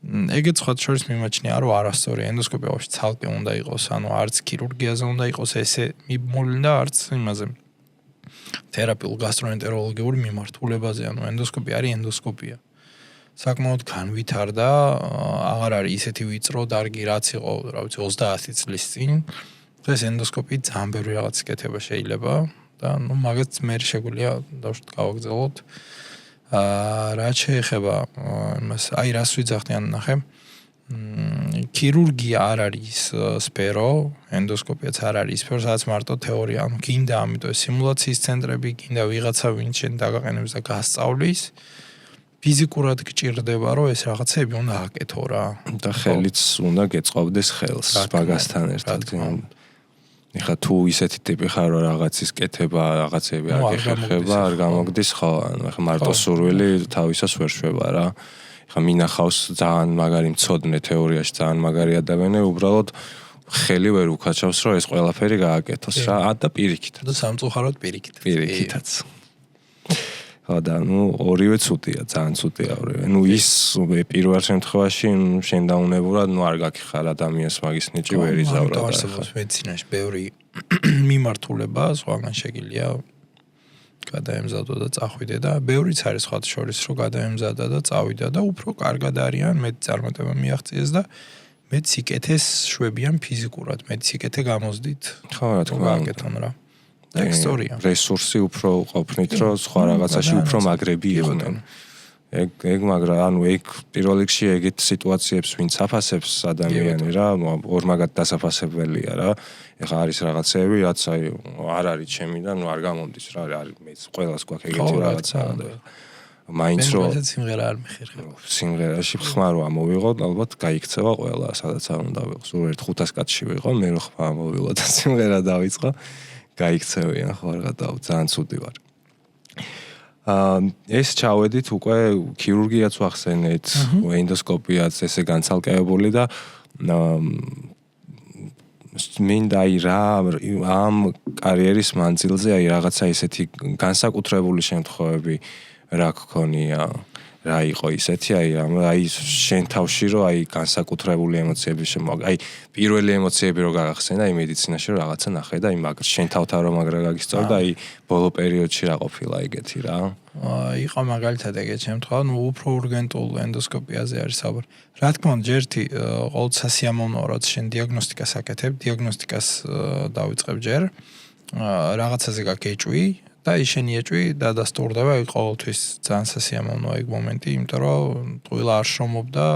B: ეგეც სხვა შორის მიმაჩნია რომ არასწორი ენდოსკოპია ვაფშე ცალკე უნდა იყოს, ანუ არც ქირურგიაზე უნდა იყოს ესე მიმოვლინდა, არც იმაზე თერაპიულ გასტროენტეროლოგიურ მიმართულებაზე, ანუ ენდოსკოპია არის ენდოსკოპია. საკმაოდ განვითარდა, აღარ არის ისეთი ვიწრო დარგი, რაც იყო, რა ვიცი, 30 წლის წინ. დღეს ენდოსკოპიით ძალიან ბევრი რაღაც კეთება შეიძლება და ნუ მაგაც მე შეგვიძლია დავშვით გავაგრძელოთ. რაც შეეხება იმას, აი რას ვიძახდი ან ნახე. ქირურგია არ არის სფერო, ენდოსკოპიაც არ არის სფერო, სადაც მარტო თეორია, ანუ გინდა ამიტომ სიმულაციის ცენტრები, გინდა ვიღაცა ვინც შენ დაგაყენებს და გასწავლის. ფიზიკურად გჭირდება რომ ეს რაღაცები უნდა აკეთო რა
A: და ხელიც უნდა გეწყობდეს ხელს მაგასთან ერთად. ეხლა თუ ისეთი ტიპი ხარ რომ რაღაცის კეთება, რაღაცები არ გეხება, არ გამოგდის ხო, ანუ ეხლა მარტო სურვილი თავისას ვერ შვება რა. ეხლა მინახავს ძალიან მაგარი მცოდნე თეორიაში, ძალიან მაგარი ადამიანი, უბრალოდ ხელი ვერ უკაჩავს რომ ეს ყველაფერი გააკეთოს რა, და პირიქით.
B: და სამწუხაროდ პირიქით.
A: პირიქითაც. და ნუ ორივე ცუდია, ძალიან ცუდია ორივე. ნუ ის პირველ შემთხვევაში შენ დაუნებურად ნუ არ გაქიხარ ადამიანს მაგის ნიჭი ვერ იზავრა და
B: არსებობს მედიცინაში ბევრი მიმართულება, სხვაგან შეგიძლია გადაემზადო და წახვიდე და ბევრიც არის სხვა შორის რომ გადაემზადა და წავიდა და უფრო კარგად არიან, მეტ წარმატება მიაღწიეს და მეც სიკეთეს შვებიან ფიზიკურად, მეც სიკეთე გამოსდით.
A: ხო, რა თქმა უნდა.
B: აკეთონ რა. და ისტორია.
A: რესურსი უფრო ყოფნით, რომ სხვა რაღაცაში უფრო მაგრები იყვნენ. ეგ მაგრა, ანუ ეგ პირველ რიგში ეგეთ სიტუაციებს ვინც აფასებს ადამიანი რა, ორმაგად დასაფასებელია რა. ეხლა არის რაღაცები, რაც აი არ არის ჩემი და ნუ არ გამომდის რა, არის მეც ყველას გვაქვს ეგეთი რაღაცა და მაინც რომ
B: სიმღერა არ მიხერხება.
A: სიმღერაში ხმა რო ამოვიღოთ, ალბათ გაიქცევა ყველა, სადაც არ უნდა ვიყო. სულ ერთ 500 კაცში ვიყო, მე რო ხმა ამოვიღო და სიმღერა დავიწყო. გაიქცევიან ხო რა და ძალიან ცუდი ვარ. ეს ჩავედით უკვე ქირურგიაც ვახსენეთ, ენდოსკოპიაც ესე განცალკევებული და მინდა აი რა ამ კარიერის მანძილზე აი რაღაცა ესეთი განსაკუთრებული შემთხვევები რა გქონია, რა იყო ისეთი აი შენ თავში რომ აი განსაკუთრებული ემოციები აი პირველი ემოციები რო გაგახსენა აი მედიცინაში რომ რაღაცა ნახე და აი შენ თავთან რომ მაგრა გაგისწორ და აი ბოლო პერიოდში რა ყოფილა ეგეთი რა
B: იყო მაგალითად ეგეთ შემთხვევა ნუ უფრო ურგენტულ ენდოსკოპიაზე არის საბარ რა თქმა უნდა ჯერთი ყოველ სასიამოვნოა რაც შენ დიაგნოსტიკას აკეთებ დიაგნოსტიკას დავიწყებ ჯერ რაღაცაზე გაგეჭვი და ისინი ეჭვი და დასტურდება აი ყოველთვის ძალიან სასიამოვნოა ეგ მომენტი, იმიტომ რომ ყველა არ შრომობდა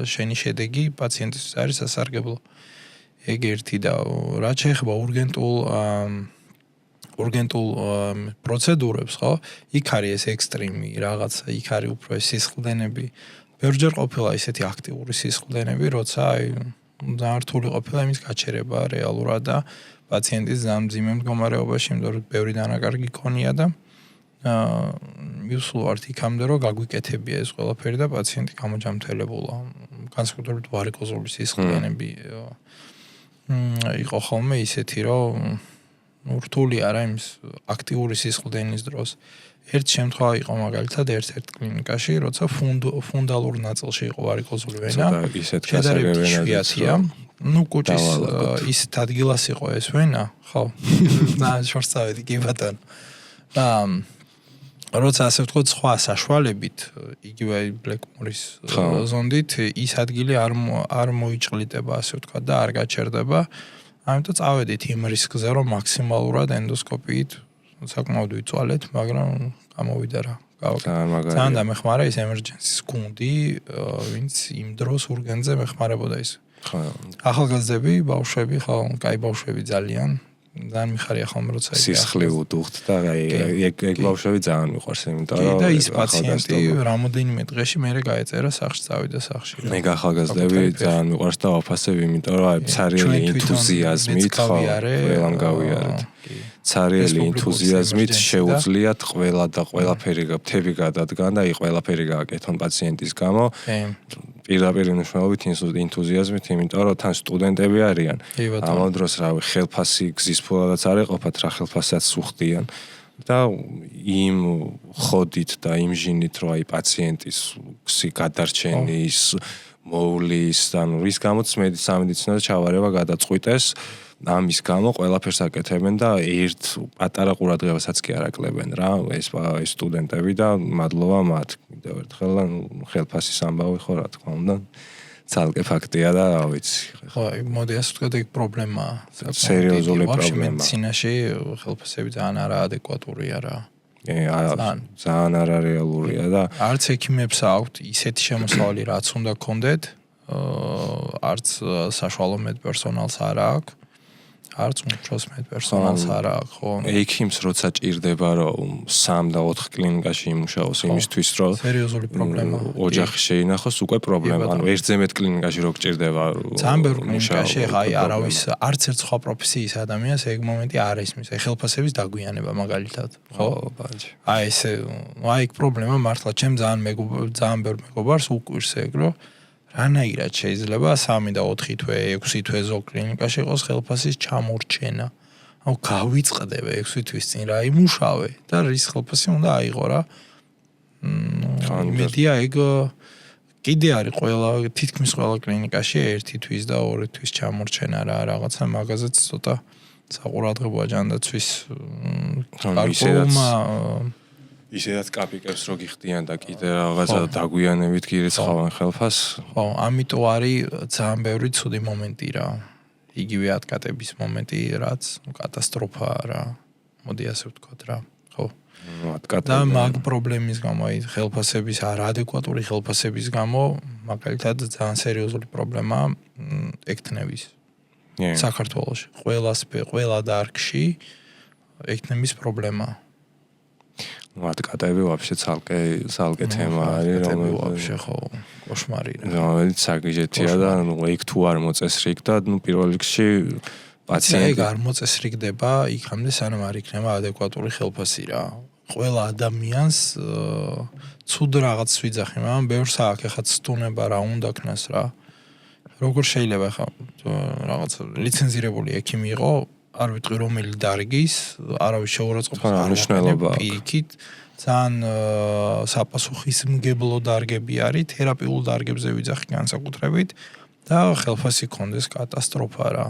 B: შენი შედეგი პაციენტისთვის არის სასარგებლო. ეგ ერთი და რაც შეეხება ургентულ პროცედურებს, ხო? იქ არის ეს ექსტრიმი რაღაცა, იქ არის უფრო ეს სისხლდენები. ბევრჯერ ყოფილა ისეთი აქტიური სისხლდენები, როცა აი ძალიან რთული ყოფილა იმის გაჩერება რეალურად და პაციენტის ზამძიმე მდგომარეობაში, იმიტომ რომ ბევრი დანაკარგი ქონია და მივსულ ვართ იქამდე, რომ გაგვიკეთებია ეს ყველაფერი და პაციენტი გამოჯამთელებულა. განსაკუთრებით ვარიკოზული სისხლდენები იყო ხოლმე ისეთი, რომ რთული არა იმის აქტიური სისხლდენის დროს. ერთ შემთხვევა იყო მაგალითად ერთ-ერთ კლინიკაში, როცა ფუნდალურ ნაწილში იყო ვარიკოზული ვენა. შედარებით იშვიათია. ნუ კუჭის ისეთ ადგილას იყო ეს ვენა, ხო? და შორსავედი კი ბატონო. და როცა ასე ვთქვათ, სხვა საშუალებით, იგივე ბლეკმორის ზონდით, ის ადგილი არ მოიჭლიტება, ასე ვთქვათ, და არ გაჩერდება. ამიტომ წავედით იმ რისკზე, რომ მაქსიმალურად ენდოსკოპიით საკმაოდ ვიწვალეთ, მაგრამ გამოვიდა რა. ძალიან დამეხმარა ის ემერჯენსის გუნდი, ვინც იმ დროს ურგენტზე მეხმარებოდა ის. ხო. ახალგაზრდები, ბავშვები, ხო, კაი ბავშვები ძალიან მიხარია ხოლმე როცა
A: სისხლი უდუხთ და ეგ ბავშვები ძალიან მიყვარს, იმიტომ რომ
B: და ის პაციენტი რამოდენიმე დღეში მერე გაეწერა სახში, წავიდა სახში.
A: მე ახალგაზრდები ძალიან მიყვარს და ვაფასებ, იმიტომ რომ აი ცარიელი ენთუზიაზმით ხო, ყველამ გავიარეთ. ცარიელი ენთუზიაზმით შეუძლიათ ყველა და ყველაფერი მთები გადადგან და აი ყველაფერი გააკეთონ პაციენტის გამო. პირდაპირ მნიშვნელობით ენთუზიაზმით, იმიტომ რომ თან სტუდენტები არიან. ამ დროს რავი, ხელფასი გზის ფულადაც არ ეყოფათ, რა ხელფასსაც უხდიან. და იმ ხოდით და იმ ჟინით რომ აი პაციენტის გადარჩენის მოვლის ანუ რის გამოც სამედიცინო ჩავარება გადაწყვიტეს ამის გამო ყველაფერს აკეთებენ და ერთ პატარა ყურადღებასაც კი არ აკლებენ რა ეს სტუდენტები და მადლობა მათ კიდევ ერთხელ ხელფასის ამბავი ხო რა თქმა უნდა ცალკე ფაქტია და რა ვიცი
B: ხო მოდი ასე ვთქვათ ეგ პრობლემაა
A: სერიოზული პრობლემაა
B: მედიცინაში ხელფასები ძალიან არაადეკვატურია რა
A: ძალიან არარეალურია და
B: არც ექიმებს აქვთ ისეთი შემოსავალი რაც უნდა გქონდეთ არც საშუალო მედპერსონალს არ აქვს არც უმცროს მედპერსონალს არ აქვს ხო
A: ექიმს როცა ჭირდება რომ 3 და 4 კლინიკაში იმუშაოს იმისთვის რომ
B: სერიოზული პრობლემაა
A: ოჯახი შეინახოს უკვე პრობლემა ანუ ერთზე მეტ კლინიკაში რო გჭირდება
B: ძალიან ბევრ კლინიკაში ხა აი არავის არც ერთ სხვა პროფესიის ადამიანს ეგ მომენტი არ ისმის აი ხელფასების დაგვიანება მაგალითად ხო
A: ბაჭი
B: აი ესე აი ეგ პრობლემა მართლა ჩემ ძალიან ბევრ მეგობარს უკვირს ეგ რომ რანაირად შეიძლება 3 და 4 თვე 6 თვე ზოგ კლინიკაში იყოს ხელფასის ჩამორჩენა აუ გავიწყდები 6 თვის წინ რა იმუშავე და რის ხელფასი უნდა აიღო რა მედია ეგ კიდე არის ყველა თითქმის ყველა კლინიკაში 1 თვის და 2 თვის ჩამორჩენა რა რაღაცა მაგაზეც ცოტა საყურადღებოა ჯანდაცვის გარკვეულმა
A: ისედაც კაპიკებს რო გიხდიან და კიდე რაღაცა დაგვიანებით გირიცხავენ ხელფას.
B: ხო, ამიტომ არის ძალიან ბევრი ცუდი მომენტი რა. იგივე ატკატების მომენტი, რაც კატასტროფაა რა. მოდი ასე ვთქვათ რა. ხო.
A: ატკატები.
B: და მაგ პრობლემის გამო, აი ხელფასების არაადეკვატური ხელფასების გამო, მაგალითად ძალიან სერიოზული პრობლემაა ექთნების. საქართველოში. ყველა დარგში ექთნების პრობლემაა.
A: ატკატები вообще ცალკე თემა არის
B: რომელიც вообще ხო кошмари რა
A: რომელიც საგიჟეთია და იქ თუ არ მოწესრიგ და პირველ რიგში პაციენტი
B: არ მოწესრიგდება იქამდე სანამ არ იქნება ადეკვატური ხელფასი რა ყველა ადამიანს ცუდ რაღაც ვიძახი მაგრამ ბევრს აქ ახლა ცდუნება რა უნდა ქნას რა როგორ შეიძლება ხა რაღაც ლიცენზირებული ექიმი იყო არ ვიტყვი რომელი დარგის, არავის შეურაცხყოფას არ
A: მნიშვნელობა აქვს.
B: პირიქით ძალიან საპასუხისმგებლო დარგები არის, თერაპიულ დარგებზე ვიძახი განსაკუთრებით და ხელფასი კონდეს კატასტროფა რა.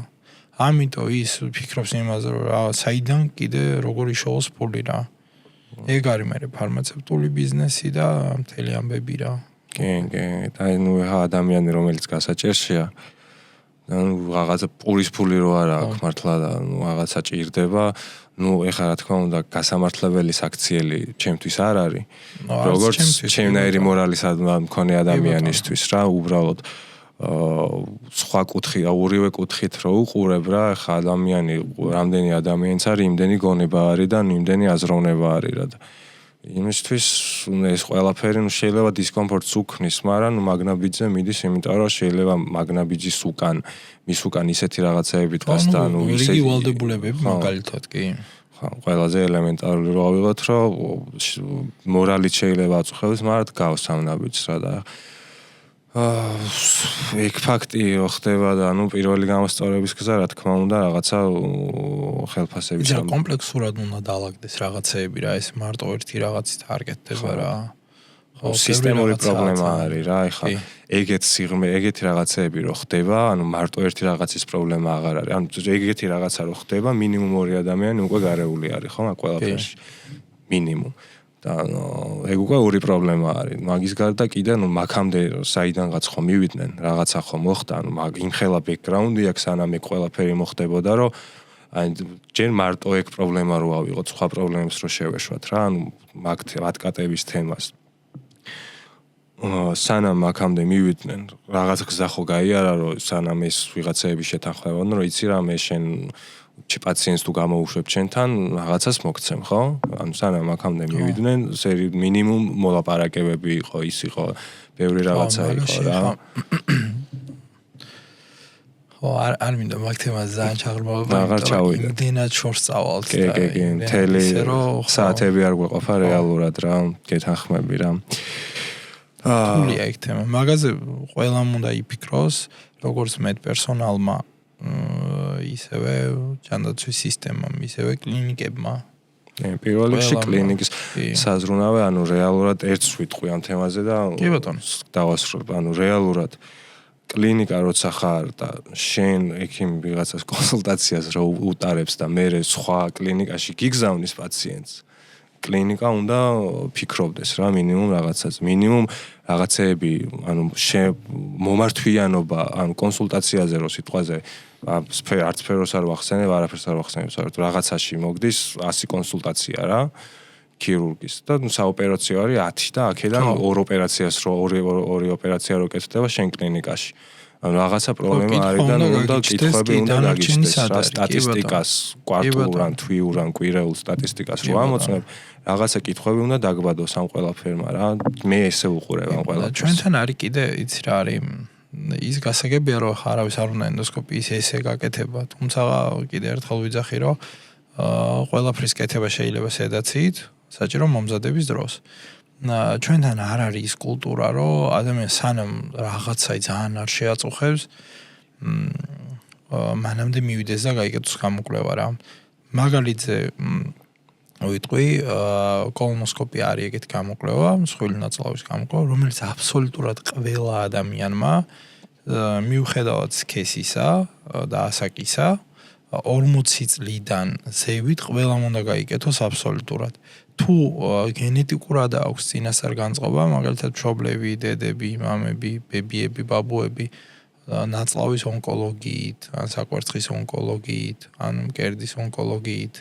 B: ამიტომ ის ფიქრობს იმაზე, რომ რა, საიდან კიდე როგორ იშოვოს ფული რა. ეგ არის მე ფარმაცევტული ბიზნესი და მთელი ამბები რა.
A: კი, და ნუ ადამიანი რომელიც გასაჭერშია ну რაღაცა პურის ფული რო არა აქვს მართლა და ну რაღაცა ჭირდება ну ეხლა რა თქმა უნდა გასამართლებელი საქციელი ჩემთვის არ არის როგორც ჩემნაირი მორალისადმი მქონე ადამიანისთვის რა უბრალოდ სხვა კუთხი და ორივე კუთხით რო უყურებ რა ეხლა ადამიანი რამდენი ადამიანიც არის იმდენი გონება არის და იმდენი აზროვნება არის რა და იმისთვის ეს ყველაფერი შეიძლება დისკომფორტს უქმნის, მაგრამ მაგნაბიჯზე მიდის, იმიტომ რომ შეიძლება მაგნაბიჯის მის უკან ისეთი რაღაცაები დგას და
B: ისეთი ვალდებულებები მაგალითად კი.
A: ხო, ყველაზე ელემენტარული რო ავიღოთ, რომ მორალით შეიძლება აწუხებდეს, მაგრამ დგავს ამ ნაბიჯს რა და ეგ ფაქტი რო ხდება და პირველი გამოსწორების გზა რა თქმა უნდა რაღაცა ხელფასების
B: ამ კომპლექსურად უნდა დაალაგდეს რაღაცეები რა ეს მარტო ერთი რაღაცით არ კეთდება რა
A: ხო სისტემური პრობლემა არის რა ეხლა ეგეთი რაღაცეები რო ხდება მარტო ერთი რაღაცის პრობლემა აღარ არის ეგეთი რაღაცა რო ხდება მინიმუმ 2 ადამიანი უკვე გარეული არის ხო მაგ ყველაფერში მინიმუმ და ეგ უკვე ორი პრობლემა არის. მაგის გარდა კიდე მაგამდე საიდანღაც ხომ მივიდნენ, რაღაცა ხომ მოხდა, იმ ხელა ბექგრაუნდი აქვს, სანამ ეგ ყველაფერი მოხდებოდა, რომ აი ჯერ მარტო ეგ პრობლემა რო ავიღოთ, სხვა პრობლემებს რო შევეშვათ რა, მატკატების თემას. სანამ მაგამდე მივიდნენ, რაღაც გზა ხო გაიარა, რომ სანამ ეს ვიღაცეები შეთანხმებოდნენ, რომ იცი რა მე შენ პაციენტს თუ გამოუშვებ ჩვენთან რაღაცას მოგცემ, ხო? ანუ სანამ აქამდე მივიდნენ, მინიმუმ მოლაპარაკებები იყო, ის იყო, ბევრი რაღაცა იყო რა.
B: ხო, არ მინდა მაგ თემაზე ძალიან ჩაღრმავება,
A: აღარ ჩავიდე.
B: იმდენად შორს წავალთ
A: და მთელი საათები არ გვეყოფა რეალურად რა, გეთანხმები რა.
B: თულია ეგ თემა. მაგაზე ყველამ უნდა იფიქროს, როგორც მედპერსონალმა ისევე ჯანდაცვის სისტემამ, ისევე კლინიკებმა.
A: პირველ რიგში კლინიკის საზრუნავე, ანუ რეალურად ერთს ვიტყვი ამ თემაზე და
B: კი ბატონო.
A: დავასრულებ, ანუ რეალურად კლინიკა როცა ხარ და შენ ექიმ ვიღაცას კონსულტაციას რო უტარებს და მე სხვა კლინიკაში გიგზავნის პაციენტს კლინიკა უნდა ფიქრობდეს რა მინიმუმ რაღაცას მინიმუმ რაღაცეები ანუ მომართვიანობა ანუ კონსულტაციაზე რო სიტყვაზე არც სფეროს არ ვახსენებ არაფერს არ ვახსენებ საერთოდ რაღაცაში მოგდის 100 კონსულტაცია რა ქირურგის და საოპერაციო არის 10 და აქედან ორ ოპერაციას ორი ოპერაცია რო კეთდება შენ კლინიკაში ანუ რაღაცა პრობლემა არის და უნდა კითხვები უნდა გაგიჩნდეს რა სტატისტიკას კვარტულურ ან თვიურ ან კვირეულ სტატისტიკას რო ამოწმებ რაღაცა კითხვები უნდა დაგბადოს ამ ყველაფერმა რა მე ესე უყურებ ამ ყველაფერს
B: ჩვენთან არის კიდე იცი რა არის ის გასაგებია რომ არავის არ უნდა ენდოსკოპიის ესე გაკეთება თუმცა კიდე ერთხელ ვიძახი რომ ყველაფრის კეთება შეიძლება სედაციით საჭირო მომზადების დროს ჩვენთან არ არის ის კულტურა რომ ადამიანს სანამ რაღაცაი ძალიან არ შეაწუხებს მანამდე მივიდეს და გაიგეთოს გამოკვლევა რა მაგალითზე ვიტყვი კოლონოსკოპია არის ეგეთი გამოკვლევა მსხვილი ნაწლავის გამოკვლევა რომელიც აბსოლუტურად ყველა ადამიანმა მიუხედავად სქესისა და ასაკისა 40 წლიდან ზევით ყველამ უნდა გაიგეთოს აბსოლუტურად თუ გენეტიკურად აქვს წინასწარ განწყობა, მაგალითად მშობლები, დედები, მამები, ბებიები, ბაბუები, ნაწლავის ონკოლოგიით, ან საკვერცხის ონკოლოგიით, ან მკერდის ონკოლოგიით.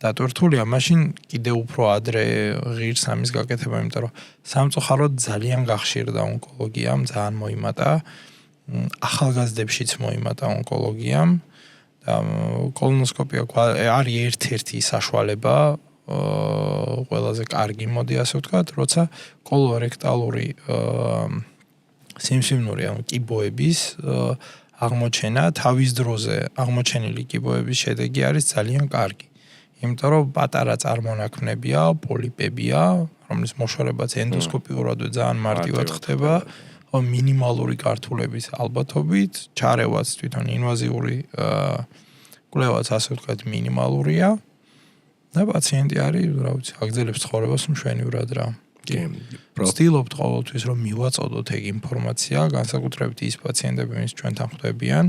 B: დატვირთულია, მაშინ კიდევ უფრო ადრე ღირს ამის გაკეთება, იმიტომ რომ სამწუხაროდ ძალიან გახშირდა ონკოლოგიამ, ძალიან მოიმატა. ახალგაზრდებშიც მოიმატა ონკოლოგიამ და კოლონოსკოპია არის ერთ-ერთი საშუალება ყველაზე კარგი მოდი ასე ვთქვათ, როცა კოლორექტალური სიმსივნური ან კიბოების აღმოჩენა თავის დროზე აღმოჩენილი კიბოების შედეგი არის ძალიან კარგი. იმიტომ რომ პატარა წარმონაქმნებია, პოლიპებია, რომლის მოშორებაც ენდოსკოპიურადვე ძალიან მარტივად ხდება, მინიმალური გართულების ალბათობით, ჩარევაც თვითონ ინვაზიური კვლევაც ასე ვთქვათ მინიმალურია. და პაციენტი არის, რა ვიცი, აგრძელებს ცხოვრებას მშვენივრად რა. კი. ვცდილობთ ყოველთვის რომ მივაწოდოთ ეგ ინფორმაცია, განსაკუთრებით ის პაციენტები, ვინც ჩვენთან ხვდებიან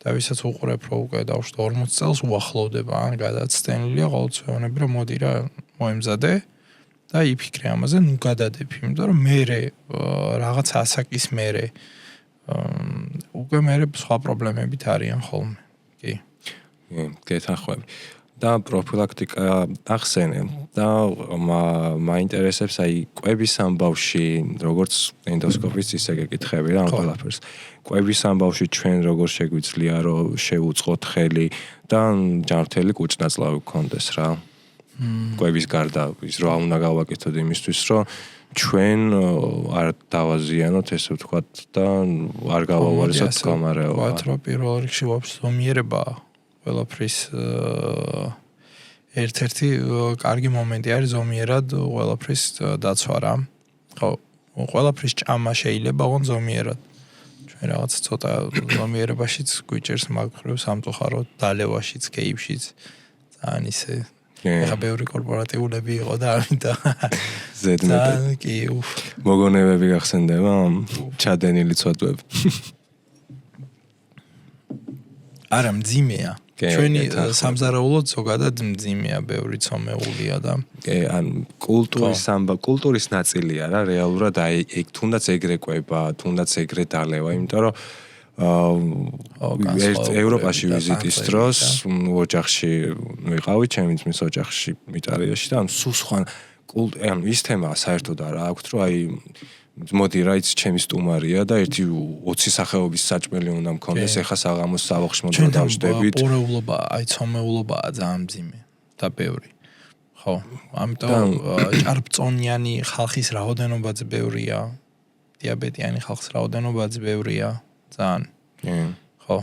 B: და ვისაც უყურებ რომ უკვე დავშვა 40 წელს უახლოვდება ან გადაცდენილია ყოველთვის ვეუბნები რომ მოდი რა მოემზადე და იფიქრე ამაზე, ნუ გადადებ, იმიტომ რომ მე რაღაც ასაკის მერე უკვე მე სხვა პრობლემებით არიან ხოლმე. კი.
A: გეთანხმები. და პროფილაქტიკა ახსენე და მაინტერესებს აი კვების ამბავში როგორც ენდოსკოპის ისე გეკითხები რა ამ ყველაფერს კვების ამბავში ჩვენ როგორ შეგვიძლია რომ შევუწყოთ ხელი და ჯანმრთელი კუჭნაწლავი გქონდეს რა კვების გარდა ის რა უნდა გავაკეთოთ იმისთვის რომ ჩვენ არ დავაზიანოთ ესე ვთქვათ და არ გავავარესოთ გამარეობა
B: ვთქვა პირველ რიგში ვაფშე ზომიერება ყველაფრის ერთ-ერთი კარგი მომენტი არის ზომიერად ყველაფრის დაცვა რა. ხო, ყველაფრის ჭამა შეიძლება ოღონდ ზომიერად. ჩვენ რაღაც ცოტა ზომიერებაშიც გვიჭერს მაგხრივ სამწუხაროდ დალევაშიც, კეიფშიც ძალიან ისე ეხა ბევრი კორპორატიულები იყო და ამიტომ
A: ზედმეტად
B: კი
A: მოგონებები გახსენდება ჩადენილი ცოდვები.
B: არა მძიმეა. ჩვენი სამზარეულოდ ზოგადად მძიმეა, ბევრი ცომეულია და
A: ან კულტურის ნაწილია რა, რეალურად აი ეგ თუნდაც ეგრე კვება, თუნდაც ეგრე დალევა, იმიტომ რომ ევროპაში ვიზიტის დროს ოჯახში ვიყავი, ჩემი ძმის ოჯახში იტალიაში და სულ სხვა ანუ ის თემა საერთოდ არა აქვთ, რომ აი მოდი რა იცი ჩემი სტუმარია და ერთი 20 სახეობის საჭმელი უნდა მქონდეს ეხა საღამოს სავოხში მოდი დავждებით.
B: პორეულობა, აი ცომეულობაა ძალიან მძიმე და ბევრი. ხო, ამიტომ ჭარბწონიანი ხალხის რაოდენობაც ბევრია. დიაბეტიანი ხალხის რაოდენობაც ბევრია. ძალიან. ხო.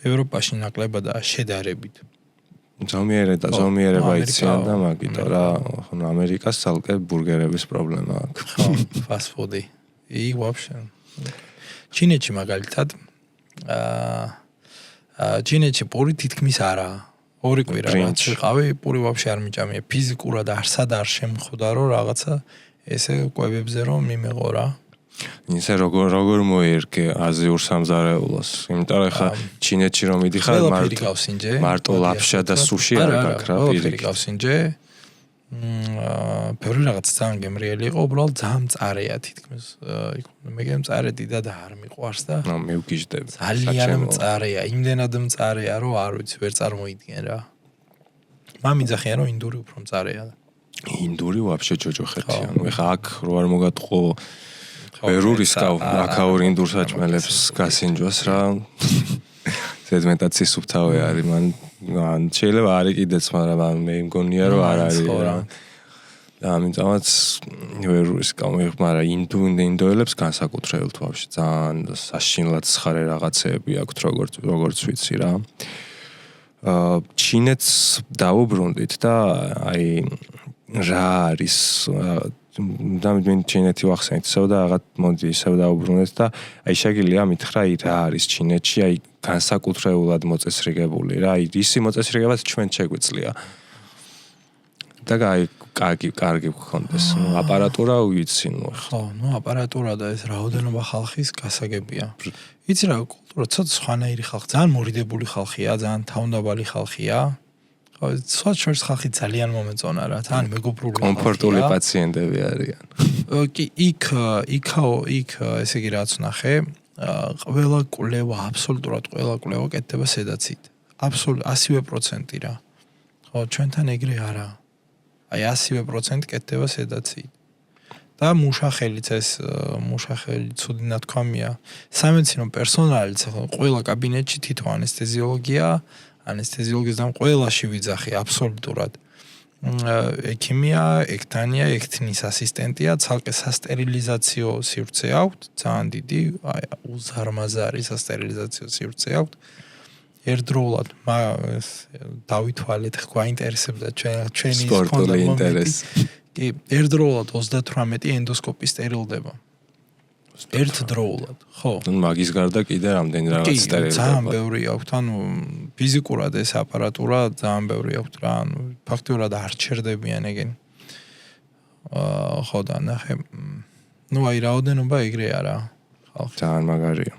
B: ევროპაში ნაკლებადაა შედარებით.
A: ზომიერება იციან და მაგიტო რა ამერიკას ცალკე ბურგერების პრობლემა აქვს.
B: ხო, ფასტ-ფუდი. იქ ვაფშე. ჩინეთში მაგალითად ჩინეთში პური თითქმის არაა. ორი კვირა რაც ვიყავი, პური ვაფშე არ მიჭამია. ფიზიკურად არსად არ შემხვდა რომ რაღაცა ესე კვებებზე რომ მიმეღო რა.
A: ისე როგორ მოერგე აზიურ სამზარეულოს? იმიტომ რომ ხა ჩინეთში რომ მიდიხარ მარტო ლაფშა და სუში არ გაქვს რა პირი.
B: გავსინჯე. ბევრი რაღაც ძალიან გემრიელი იყო, უბრალოდ ძალიან მწარეა თითქმის. მე მწარე დიდად არ მიყვარს და
A: მევგიჟდები.
B: ძალიან მწარეა, იმდენად მწარეა რომ არ ვიცი, ვერ წარმოიდგენ რა. მამიძახიან რომ ინდური უფრო მწარეა.
A: ინდური ვაფშე ჯოჯოხეთი. ანუ ეხა აქ რო არ მოგატყო ვერურისკავ აქაურ ინდურ საჭმელებს გასინჯოს რა. ზედმეტად სისუფთავე არის მან შეიძლება არ იყიდეც, მაგრამ მე მგონია რომ არ არის რა. ამიტომაც ვერურისკავ მაგრამ ინდოელებს განსაკუთრებულად ვაფშე ძალიან საშინლად სხარე რაღაცეები აქვთ როგორც ვიცი რა. ჩინეთს დაუბრუნდით და აი რა არის და მე ჩინეთი ვახსენეთ ისევ და რაღაც მოდი ისევ დაუბრუნდეთ და აი შეგიძლია მითხრა აი რა არის ჩინეთში აი განსაკუთრებულად მოწესრიგებული რა აი ისი მოწესრიგებაც ჩვენ შეგვიძლია და აი კარგი გქონდეს აპარატურა ვიცი
B: ხო აპარატურა და ეს რაოდენობა ხალხის გასაგებია იცი რა კულტურა ცოტა სხვანაირი ხალხი ძალიან მორიდებული ხალხია ძალიან თავდაბალი ხალხია სხვა შორის ხალხი ძალიან მომეწონა რა თან მეგობრული
A: კომფორტული პაციენტები არიან
B: კი იქ ესე იგი რაც ნახე ყველა კვლევა აბსოლუტურად ყველა კვლევა კეთდება სედაცით აბსოლუტურად 100% რა ხო ჩვენთან ეგრე არა აი 100% კეთდება სედაცით და მუშახელიც ეს მუშახელი ცუდი ნათქვამია სამედიცინო პერსონალიც ყველა კაბინეტში თითო ანესთეზიოლოგია ანესთეზიოლოგის და ყველაში ვიძახი აბსოლუტურად ექიმია, ექთანია, ექთნის ასისტენტია, ცალკე სასტერილიზაციო სივრცე აქვთ, ძალიან დიდი, აი უზარმაზარი სასტერილიზაციო სივრცე აქვთ. ერთდროულად დავითვალეთ, გვაინტერესებდა ჩვენი
A: სპორტული ინტერესი.
B: კი, ერთდროულად 38 ენდოსკოპი სტერილდება. ერთდროულად, ხო.
A: მაგის გარდა კიდე რამდენი რაღაც სტერილდება.
B: ძალიან ბევრი აქვთ, ანუ ფიზიკურად ეს აპარატურა ძალიან ბევრი აქვთ რა, ანუ ფაქტიურად არ ჩერდებიან ეგენი. ხო და ნახე. ნუ აი რაოდენობა ეგრე არა. ხალხი
A: ძალიან მაგარია.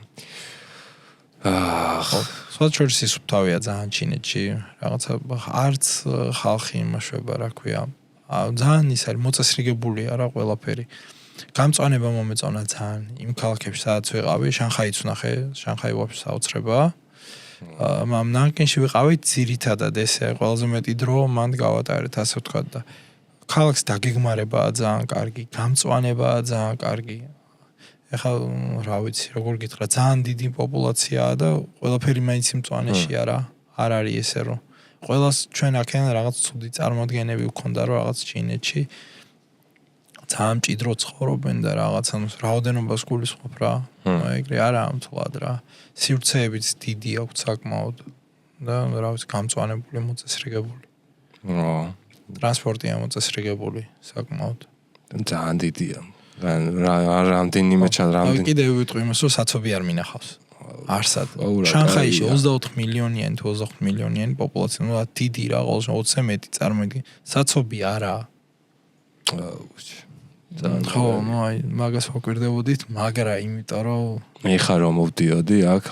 B: სხვა შორის ისუფთავია ძალიან ჩინეთში, რაღაცა არც ხალხი იმაშვება, რა ქვია. ძალიან ის არის მოწესრიგებულია რა ყველაფერი. გამწვანება მომეწონა ძალიან იმ ქალაქებში სადაც ვიყავი შანხაიც ვნახე შანხაი ვაფშე საოცრებაა მამ ნანკინში ვიყავი ძირითადად ესე ყველაზე მეტი დრო მან გავატარეთ ასე ვთქვათ და ქალაქს დაგეგმარებაა ძალიან კარგი გამწვანებაა ძალიან კარგი ეხლა რა ვიცი როგორ გითხრა ძალიან დიდი პოპულაციაა და ყველაფერი მაინც მწვანეშია რა არ არის ესე რომ ყველას ჩვენ აქედან რაღაც ცუდი წარმოდგენები ვქონდა რომ რაღაც ჩინეთში ძალიან მჭიდრო ცხოვრობენ და რაღაცა რაოდენობას გულისხმობ რა. ეგრე არა ამთლად რა. სივრცეებიც დიდი აქვს საკმაოდ და რა ვიცი გამწვანებული მოწესრიგებული. ტრანსპორტია მოწესრიგებული საკმაოდ.
A: ძალიან დიდია. რამდენიმე რამდენი.
B: კიდევ ვიტყვი იმას რომ საცობი არ მინახავს. არსად. შანხაიში 24 მილიონიანი თუ 25 მილიონიანი პოპულაცია, ნუ დიდი რა ყოველში 20-ზე მეტი წარმოიდგინე. საცობი არაა. ხო, ნუ აი მაგას ვაკვირდებოდით, მაგრამ იმიტომ რომ
A: მე ხარ რომ მოვდიოდი აქ,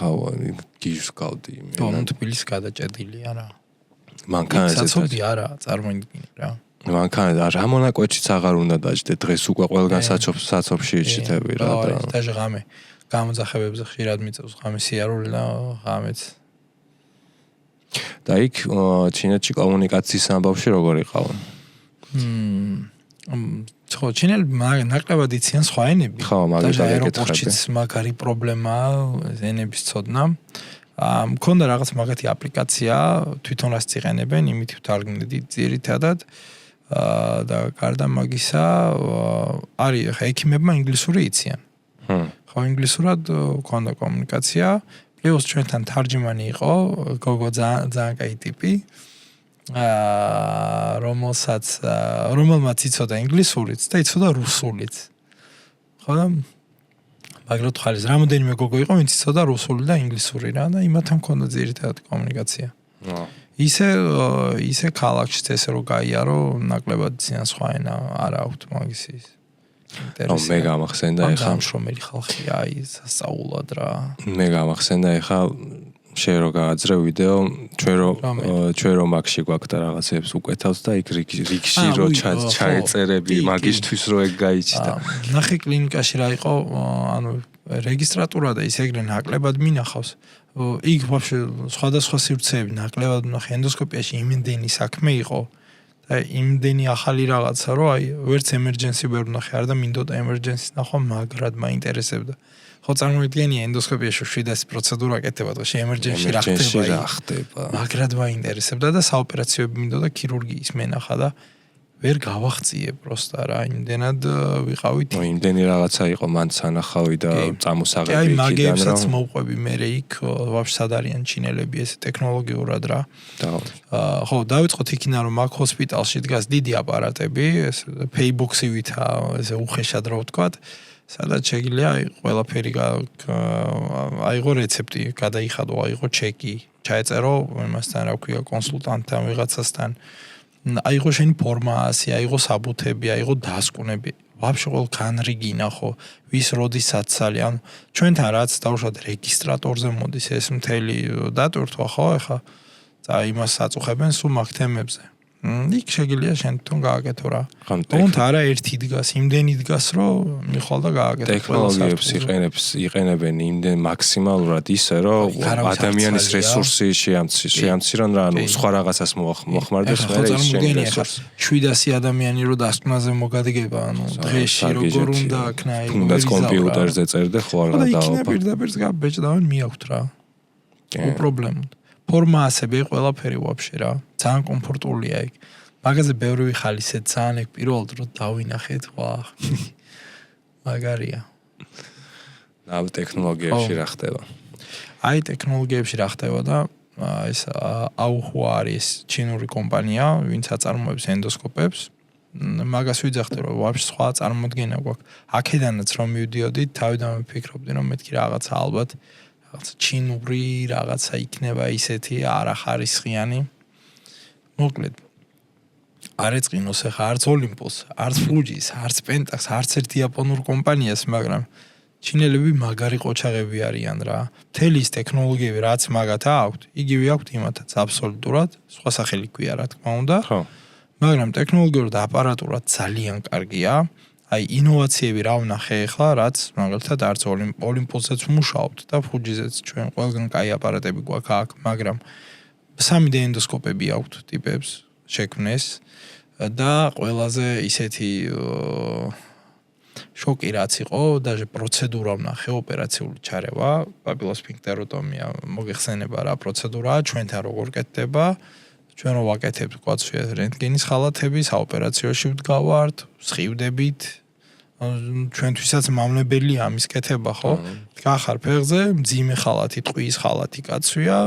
A: გიჟსკავდი მე.
B: ნუ თბილისს გადაჭედილია რა.
A: მანქანაზე
B: საცობი არა, წარმოიდგინე რა.
A: მანქანაზე რა მონაკვეთშიც აღარ უნდა დაჭდე, დღეს უკვე ყველგან საცობში იჭიტები რა და.
B: დაჟე ღამე გამოძახებებზე ხშირად მიწევს ღამე სიარული და ღამეც.
A: და იქ ჩინეთში კომუნიკაციის ამბავში როგორ იყავენ?
B: ხო, ჩინელები ნაკლებად იციან სხვა ენები.
A: ხო, მაგალითად
B: აეროპორტშიც მაგარი პრობლემაა ენების ცოდნა. მქონდა რაღაც მაგათი აპლიკაცია, თვითონ რას იყენებენ, იმით ვთარგმნდი ძირითადად. და გარდა მაგისა, არის ხა ექიმებმა ინგლისური იციან. ხო, ინგლისურად მქონდა კომუნიკაცია. პლუს ჩვენთან თარჯიმანი იყო, გოგო ძალიან კაი ტიპი. რომელმაც იცოდა ინგლისურიც და იცოდა რუსულიც. ხო და მაგრამ ხალის რამოდენიმე გოგო იყო, ვინც იცოდა რუსული და ინგლისური რა და იმათთან მქონდა ძირითადად კომუნიკაცია. ისე ქალაქშიც ესე რომ გაიარო, ნაკლებად ძიან სხვა ენა არ აქვთ მაგის ის.
A: რომ მე გამახსენდა ეხლა
B: შრომელი ხალხია, აი სასწაულად რა.
A: მე გამახსენდა ეხლა შენ რო გააძრე ვიდეო, ჩვენ რო მაგში გვაქვს და რაღაცებს უკეთავს და იქ რიგში რო ჩაეწერები მაგისთვის რო ეგ გაიჩნდა.
B: ნახე კლინიკაში რა იყო, ანუ რეგისტრატურა და ის ეგრე ნაკლებად მინახავს. იქ ვაფშე სხვადასხვა სივრცეები ნაკლებად ნახე ენდოსკოპიაში იმდენი საქმე იყო და იმდენი ახალი რაღაცა რომ აი ვერც ემერჯენსი ვერ ვნახე არ და მინდოდა ემერჯენსის ნახვა მაგრად მაინტერესებდა. ხო წარმოიდგენია ენდოსკოპიაში 700 პროცედურა აკეთება და ემერჯენსში რა ხდება. მაგრად მაინტერესებდა და საოპერაციოები მინდოდა ქირურგიის მენახა და ვერ გავახციე პროსტა რა იმდენად ვიყავით.
A: იმდენი რაღაცა იყო მან სანახავი და წამოსაღები
B: იქიდან რა. აი მაგებსაც მოვყვები მე იქ ვაფშე სად არიან ჩინელები ესე ტექნოლოგიურად რა. ხო დავიწყოთ იქიდან რომ მაგ ჰოსპიტალში დგას დიდი აპარატები ეს ფეიბოქსივითა ესე უხეშად რა ვთქვათ. სადაც შეგიძლია ყველაფერი აიღო რეცეპტი, გადაიხადო, აიღო ჩეკი, ჩაეწერო იმასთან რა ქვია კონსულტანტთან ვიღაცასთან. აიღო შენი ფორმაცია, აიღო საბუთები, აიღო დასკვნები. ვაფშე ყველგან რიგი ნახო, ვის როდისაც ცალი, ანუ ჩვენთან რაც დავუშვათ რეგისტრატორზე მოდის ეს მთელი დატვირთვა ხო ახლა. და იმას აწუხებენ სულ მაგ თემებზე. იქ შეგიძლია შენ თვითონ გააკეთო რა. თუნდ არა ერთი დგას, იმდენი დგას, რომ მიხვალ და გააკეთო.
A: ტექნოლოგიებს იყენებენ იმდენ მაქსიმალურად ისე, რომ ადამიანის რესურსი შეამცირონ რა, ანუ სხვა რაღაცას მოახმარდეს მე ის შენ რესურსი.
B: 700 ადამიანი რო დასკვნაზე მოგადგება, ანუ დღეში როგორ უნდა აქნა ეგ.
A: თუნდაც კომპიუტერზე წერდე ხო არ გადაავალ.
B: პირდაპირ გაბეჭდავენ მიაქვთ რა. პრობლემად. ფორმასები ყველაფერი ვაფშე რა. ძალიან კომფორტულია იქ. მაგაზე ბევრი ვიხალისეთ ძალიან ეგ პირველად რომ დავინახეთ ვა. მაგარია.
A: და ტექნოლოგიებში რა ხდება?
B: აი ტექნოლოგიებში რა ხდება და ეს აუჰუა არის ჩინური კომპანია, ვინც აწარმოებს ენდოსკოპებს. მაგას ვიძახდი რომ ვაფშე სხვა წარმოდგენა გვაქვს. აქედანაც რომ მივდიოდით, თავიდანვე ვფიქრობდი რომ მეთქი რაღაცა ალბათ რაღაცა ჩინური რაღაცა იქნება ისეთი არახარისხიანი. მოკლედ არ ეწყინოს ახლა არც ოლიმპოს, არც ფუჯის, არც პენტაკს, არც ერთ იაპონურ კომპანიას, მაგრამ ჩინელები მაგარი ყოჩაღები არიან რა. მთელი ის ტექნოლოგიები რაც მაგათა აქვთ, იგივე აქვთ იმათაც აბსოლუტურად, სხვა სახელი ქვია რა თქმა უნდა.
A: ხო.
B: მაგრამ ტექნოლოგიურად და აპარატურად ძალიან კარგია. აი ინოვაციები რა ვნახე ახლა, რაც მაგალითად არც ოლიმპოსზეც ვმუშაობთ და ფუჯიზეც ჩვენ ყველგან კაი აპარატები გვაქვს აქ, მაგრამ 3D ენდოსკოპები აქვთ ტიპებს შექმნეს და ყველაზე ისეთი შოკი რაც იყო, даже პროცედურა ვნახე, ოპერაციული ჩარევა, პაპილოსფინქტეროტომია, მოგეხსენება რა პროცედურაა, ჩვენთან როგორ კეთდება. ჩვენ რო ვაკეთებთ კვაცვია რენტგენის ხალათები, საოპერაციოში ვდგავართ, სხივდებით. ჩვენთვისაც მავნებელია ამის კეთება, ხო? გახარ ფეხზე, მძიმე ხალათი, ტყვის ხალათი კაცვია,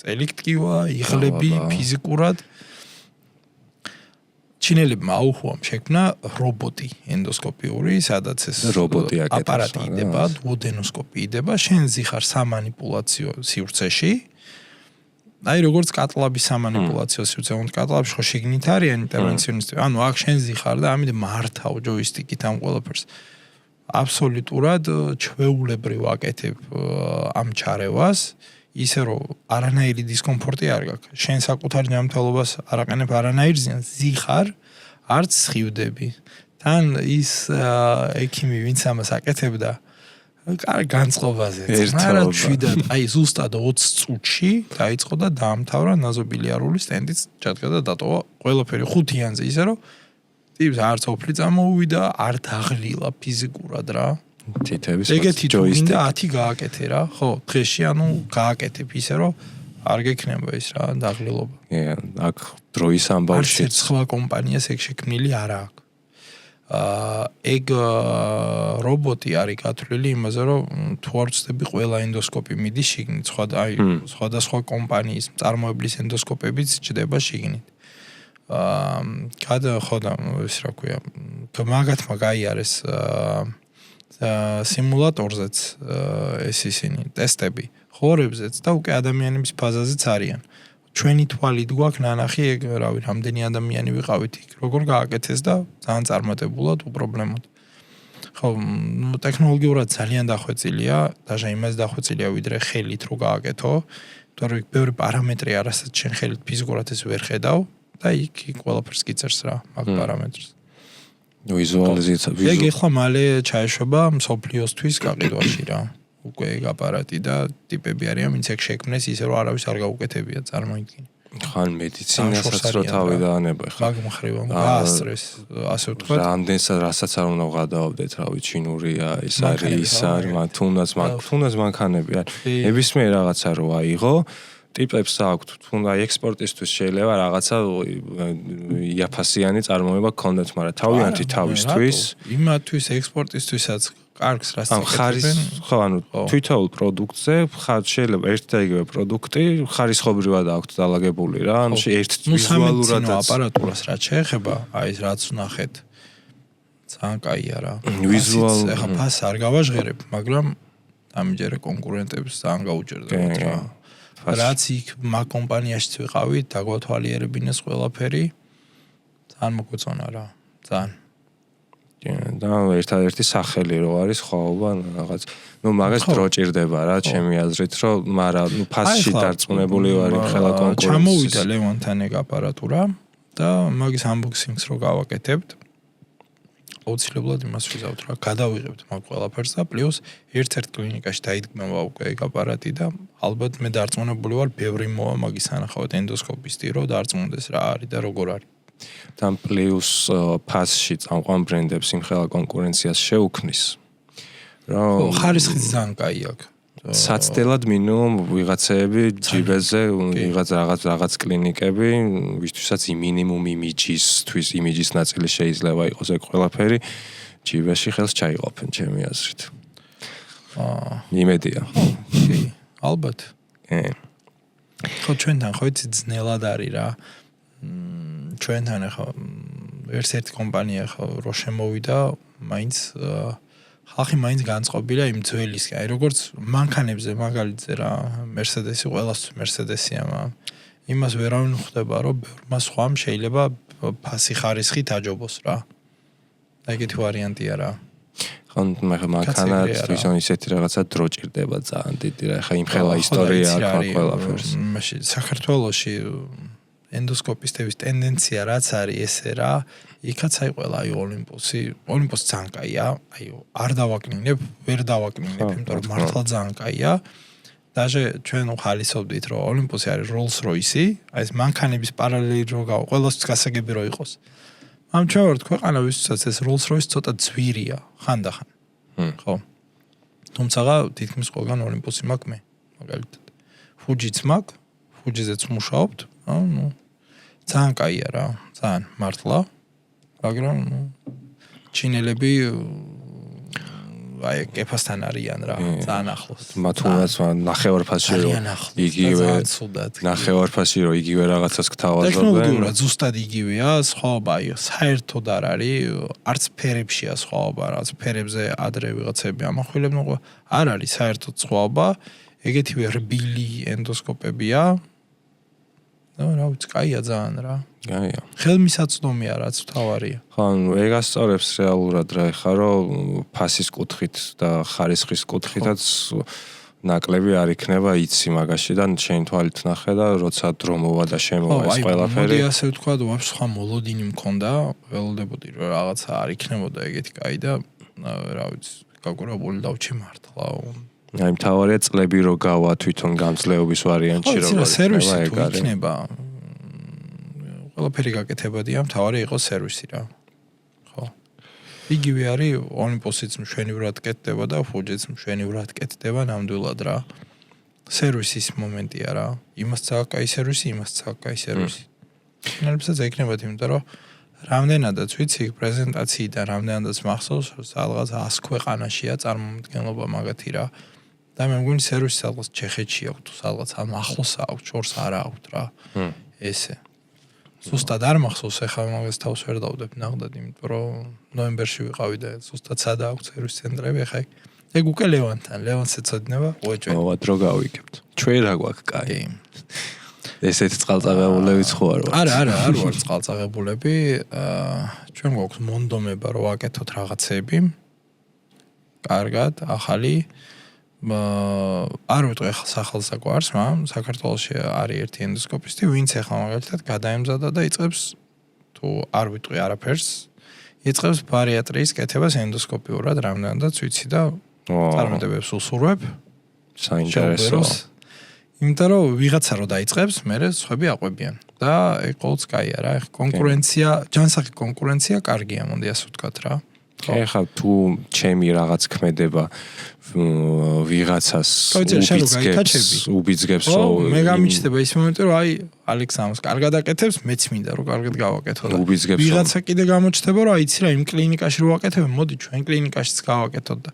B: წელი გტკივა, იღლები ფიზიკურად. ჩინელებმა აუჰუამ შექმნა რობოტი ენდოსკოპიური, სადაც ეს აპარატი იდება, დუოდენოსკოპი იდება, შენ ზიხარ სამანიპულაციო სივრცეში. აი როგორც კატლაბის სამანიპულაციო სივრცე, უნდა კატლაბში ხო შიგნით არიან ინტერვენციონისტები. ანუ აქ შენ ზიხარ და ამით მართავ ჯოისტიკით ამ ყველაფერს. აბსოლუტურად ჩვეულებრივ აკეთებ ამ ჩარევას, ისე რომ არანაირი დისკომფორტი არ გაქვს. შენ საკუთარ ჯანმრთელობას არ აყენებ არანაირ ზიანს, ზიხარ, არც სხივდები. თან ის ექიმი ვინც ამას აკეთებდა კარგ განწყობაზე. მაგრამ შვიდად, აი ზუსტად 20 წუთში დაიწყო და დაამთავრა ნაზობილიარული სტენდიც ჩადგა და დატოვა ყველაფერი 5 იანზე ისე რომ ტიპს არც ოფლი წამოუვიდა, არ დაღლილა ფიზიკურად რა.
A: თითების
B: ეგეთი ჯოისტიკი და 10 გააკეთე რა. ხო, დღეში ანუ გააკეთებ ისე რომ არ გექნება ის რა დაღლილობა.
A: აქ დროის ამბავში
B: სხვა კომპანიას ეგ შექმნილი არ აქვს. ეგ რობოტი არის გათვლილი იმაზე რომ თუ არ ვწდები ყველა ენდოსკოპი მიდის შიგნით, სხვადასხვა კომპანიის წარმოებლის ენდოსკოპებიც ჩდება შიგნით. ხო და ის რა ქვია, მაგათმა გაიარეს სიმულატორზეც ეს ისინი ტესტები, ხორებზეც და უკვე ადამიანების ფაზაზეც არიან. ჩვენი თვალით გვაქვს ნანახი ეგ რავი რამდენი ადამიანი ვიყავით იქ როგორ გააკეთეს და ძალიან წარმატებულად უპრობლემოდ ხო ნუ ტექნოლოგიურად ძალიან დახვეწილია даже იმას დახვეწილია ვიდრე ხელით რო გააკეთო თორე ბევრი პარამეტრი არასაც შენ ხელით ფიზიკურად ეს ვერ ხედავ და იქ ყველაფერს გიწერს რა მაგ პარამეტრს
A: ვიზუალიზაცია
B: ეგ ახლა მალე ჩაეშვება მსოფლიოსთვის გაყიდვაში რა უკვე ეგ აპარატი და ტიპები არიან ვინც ეგ შექმნეს ისე რომ არავის არ გაუკეთებია წარმოიდგინე
A: ხან მედიცინასაც რო თავი დაანება ხა
B: მაგ მხრივ გაასწრეს ასე ვთქვათ
A: რამდენსაც რასაც არ უნდა გადავავდეთ რავი ჩინურია ის არის ის არის თუნდაც მანქანები არის ნებისმიერ რაღაცა რო აიღო ტიპებს აქვთ თუნდა ექსპორტისთვის შეიძლება რაღაცა იაფასიანი წარმოება გქონდეთ მაგრამ თავიანთი თავისთვის
B: იმათვის ექსპორტისთვისაც კარგს რას
A: აკეთებენ ხო ანუ თვითოულ პროდუქტზე შეიძლება ერთ და იგივე პროდუქტი ხარისხობრივად აქვთ დალაგებული რა ანუ ერთ ვიზუალურადაც
B: აპარატურას რაც შეეხება აი ეს რაც ვნახეთ ძალიან კაია რა
A: ვიზუალ
B: ახლა ფას არ გავაჟღერებ მაგრამ ამჯერე კონკურენტებს ძალიან გაუჭერდებათ რა რაც იქ მაგ კომპანიაშიც ვიყავით დაგვათვალიერებინეს ყველაფერი ძალიან მოგვეწონა რა ძალიან
A: და ერთადერთი სახელი რო არის ხოვა რაღაც ნუ მაგას დრო ჭირდება რა ჩემი აზრით რომ მარა ნუ ფასში დარწმუნებული ვარ იმ ხელა კონკურენციის
B: ჩამოვიდა ლევანთან ეგ აპარატურა და მაგის unboxing-ს რო გავაკეთებთ აუცილებლად იმას ვიზავთ რა გადავიღებთ მაგ ყველაფერს და პლუს ერთ-ერთ კლინიკაში დაიდგმება უკვე ეგ აპარატი და ალბათ მე დარწმუნებული ვარ ბევრი მოვა მაგის სანახავად ენდოსკოპისტი რომ დარწმუნდეს რა არის და როგორ არის
A: თან პლუს ფასში წამყვან ბრენდებს იმ ხელა კონკურენციას შეუქმნის რომ
B: ხარისხიც ძალიან კაი აქვს
A: საცდელად მინიმუმ ვიღაცეები ჯიბეზე რაღაც კლინიკები ვისთვისაც მინიმუმ იმიჯის ნაწილი შეიძლება იყოს ეგ ყველაფერი ჯიბეში ხელს ჩაიყოფენ ჩემი აზრით იმედია
B: ალბათ ხო ჩვენთან ხო იცი ძნელად არის რა ჩვენთან ახლა ერთ-ერთი კომპანია ხო რო შემოვიდა მაინც ხალხი მაინც განწყობილა იმ ძველისკენ აი როგორც მანქანებზე მაგალითზე რა Mercedes-ი ყველას Mercedes-ია იმას ვერავინ ხვდება რომ ბევრმა სხვამ შეიძლება ფასი ხარისხით აჯობოს რა ეგეთი ვარიანტია რა
A: ხან მანქანა თვითონ ისეთი რაღაცა დრო ჭირდება ძალიან დიდი რა ხა იმ ხელა ისტორია აქვს ყველაფერს
B: მაშინ საქართველოში ენდოსკოპისტების ტენდენცია რაც არის ესე რა იქაც აი ყველა აი ოლიმპოსი ძალიან კაია აი არ დავაკნინებ ვერ დავაკნინებ იმიტომ რომ მართლა ძალიან კაია даже ჩვენ ხალისობდით რომ ოლიმპოსი არის Rolls Royce აი ეს მანქანების პარალელი რო გავა ყველასთვის გასაგები რო იყოს ამ ჩვენ ვართ ქვეყანა ვისაც ეს Rolls Royce ცოტა ძვირია ხანდახან ხო თუმცა თითქმის ყველგან ოლიმპოსი მაქვს მე მაგალითად Fuji-ც მაქვს Fuji-ზეც მუშაობთ ნუ ძალიან კაია რა ძალიან მართლა მაგრამ ჩინელები აი კეფასთან არიან რა ძალიან ახლოს
A: მათ უნდაც ნახევარფასში რომ იგივე ნახევარფასში რომ იგივე რაღაცას გთავაზობენ
B: ტექნოლოგიურად ზუსტად იგივეა სხვაობა აი საერთოდ არ არის არც ფერებშია სხვაობა რაც ფერებზე ადრე ვიღაცები ამახვილებენ არ არის საერთოდ სხვაობა ეგეთივე რბილი ენდოსკოპებია რა ვიცი კაია ძალიან რა
A: კაია
B: ხელმისაწვდომია რაც თავარია
A: ხო ეგ ასწორებს რეალურად რა ეხა რომ ფასის კუთხით და ხარისხის კუთხითაც ნაკლები არ იქნება იცი მაგაში და შენ თვალით ნახე და როცა დრო მოვა და შემოვა ეს ყველაფერი
B: მოდი ასე ვთქვა ვაფშე სხვა მოლოდინი მქონდა ველოდებოდი რომ რაღაცა არ იქნებოდა ეგეთი კაი და რა ვიცი გაგურებული დავჩი მართლა
A: აი მთავარია წლები რო გავა თვითონ გამძლეობის ვარიანტში
B: როგორ იქნება ყველაფერი გაკეთებადია მთავარი იყოს სერვისი რა ხო იგივე არის ოლიმპოსიც მშვენივრად კეთდება და Fuji-ც მშვენივრად კეთდება ნამდვილად რა სერვისის მომენტია რა იმას წაკაი სერვისი ნელებსაც ეკნებათ იმიტომ რომ რამდენადაც ვიცი პრეზენტაციიდან რამდენადაც მახსოვს სადღაც 100 ქვეყანაშია წარმომადგენლობა მაგათი რა და მე მგონი სერვისი სადღაც ჩეხეთში აქვს თუ სადღაც ამ ახლოს აქვს შორს არ აქვს რა ესე ზუსტად არ მახსოვს ახლა მაგას თავს ვერ დავდებ ნახდად იმიტომ რომ ნოემბერში ვიყავი და ზუსტად სადა აქვს სერვის ცენტრები ახლა ეგ უკვე ლევანს ეცოდინება
A: ოღონდ დრო გავიგებთ ჩვენ რა გვაქვს კაი ესეთი წყალწაღებულებიც ხო არ ვარ.
B: არა ვარ წყალწაღებულები. ჩვენ გვაქვს მონდომება რომ ვაკეთოთ რაღაცები. კარგად, ახალი არ ვიტყვი ახლა სახელსა გვარს, მაგრამ საქართველოში არის ერთი ენდოსკოპისტი, ვინც ახლა მაგალითად გადაემზადა და იწყებს თუ არ ვიტყვი არაფერს, იწყებს ბარიატრიის კეთებას ენდოსკოპიურად, რამდენადაც ვიცი და წარმატებებს უსურვებ.
A: საინტერესო.
B: იმიტომ რომ ვიღაცა რო დაიწყებს, მერე სხვები აყვებიან და ყოველს კაია რა, კონკურენცია, ჯანსაღი კონკურენცია კარგია, მოდი ასე ვთქვათ რა.
A: ეხლა თუ ჩემი რაღაც ქმედება ვიღაცას უბიძგებს რომ
B: მე გამიჩნდება ის მომენტი რომ აი ალექსანდროს კარგად აკეთებს, მეც მინდა რომ კარგად გავაკეთო და ვიღაცა კიდე გამოჩნდება რომ აიცი რა იმ კლინიკაში რო ვაკეთებ, მოდი ჩვენ კლინიკაშიც გავაკეთოთ და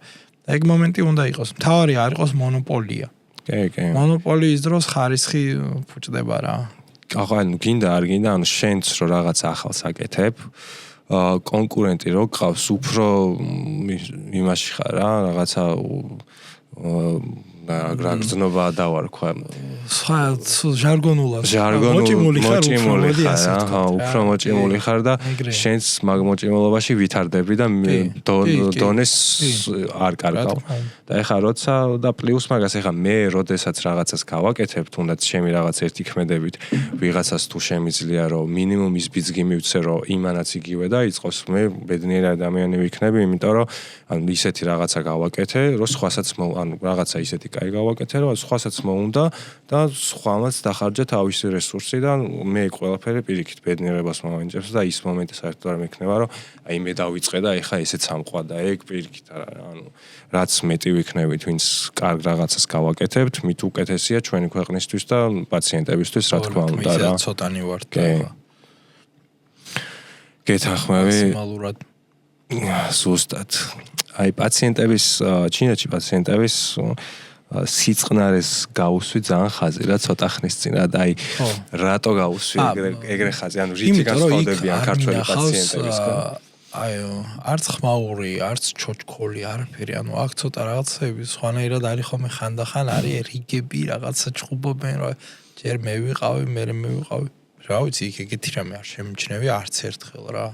B: ეგ მომენტი უნდა იყოს. მთავარი არ იყოს მონოპოლია. კი. მონოპოლიის დროს ხარისხი ფუჭდება რა.
A: ანუ გინდა არ გინდა, ანუ შენც რო რაღაც ახალს აკეთებ, კონკურენტი რო გყავს, უფრო იმაში ხარ რა, რაღაცა რა გზნობა დავარქვა.
B: სხვა ჟარგონულად. მოჭიმული ხარ,
A: უფრო მოჭიმული ხარ და შენს მაგ მოჭიმულობაში ვითარდები და დონეს არ კარგავ. და ეხლა როცა და პლუს მაგას ეხლა მე როდესაც რაღაცას გავაკეთებ, თუნდაც ჩემი რაღაც ერთი ქმედებით ვიღაცას თუ შემიძლია რომ მინიმუმ ის ბიძგი მივცე რომ იმანაც იგივე და იწყოს მე ბედნიერი ადამიანი ვიქნები, იმიტომ რომ ანუ ისეთი რაღაცა გავაკეთე, რომ სხვასაც ანუ რაღაცა ისეთი კაი გავაკეთე, რომ სხვასაც მოუნდა და სხვამაც დახარჯა თავისი რესურსი და მე ყველაფერი პირიქით ბედნიერებას მომენჭებს და ის მომენტი საერთოდ არ მექნება, რომ აი მე დავიწყე და ეხლა ესეც ამყვა და ეგ პირიქით ანუ რაც მეტი ვიქნებით, ვინც კარგ რაღაცას გავაკეთებთ, მით უკეთესია ჩვენი ქვეყნისთვის და პაციენტებისთვის, რა თქმა უნდა რა.
B: ცოტანი ვართ და
A: გეთანხმები
B: მაქსიმალურად
A: ზუსტად. აი პაციენტების ჩინეთში პაციენტების სიწყნარეს გაუსვი ძალიან ხაზი რა ცოტა ხნის წინ და აი რატო გაუსვი ეგრე ხაზი ანუ რითი განსხვავდებიან ქართველი პაციენტებისგან
B: აი არც ხმაური არც ჩოჩქოლი არაფერი ანუ აქ ცოტა რაღაცები სხვანაირად არის ხოლმე ხანდახან არის რიგები რაღაცა ჭუბობენ რა ჯერ მე ვიყავი მე ვიყავი რა ვიცი იქ ეგეთი რამე არ შემიჩნევი არც ერთხელ რა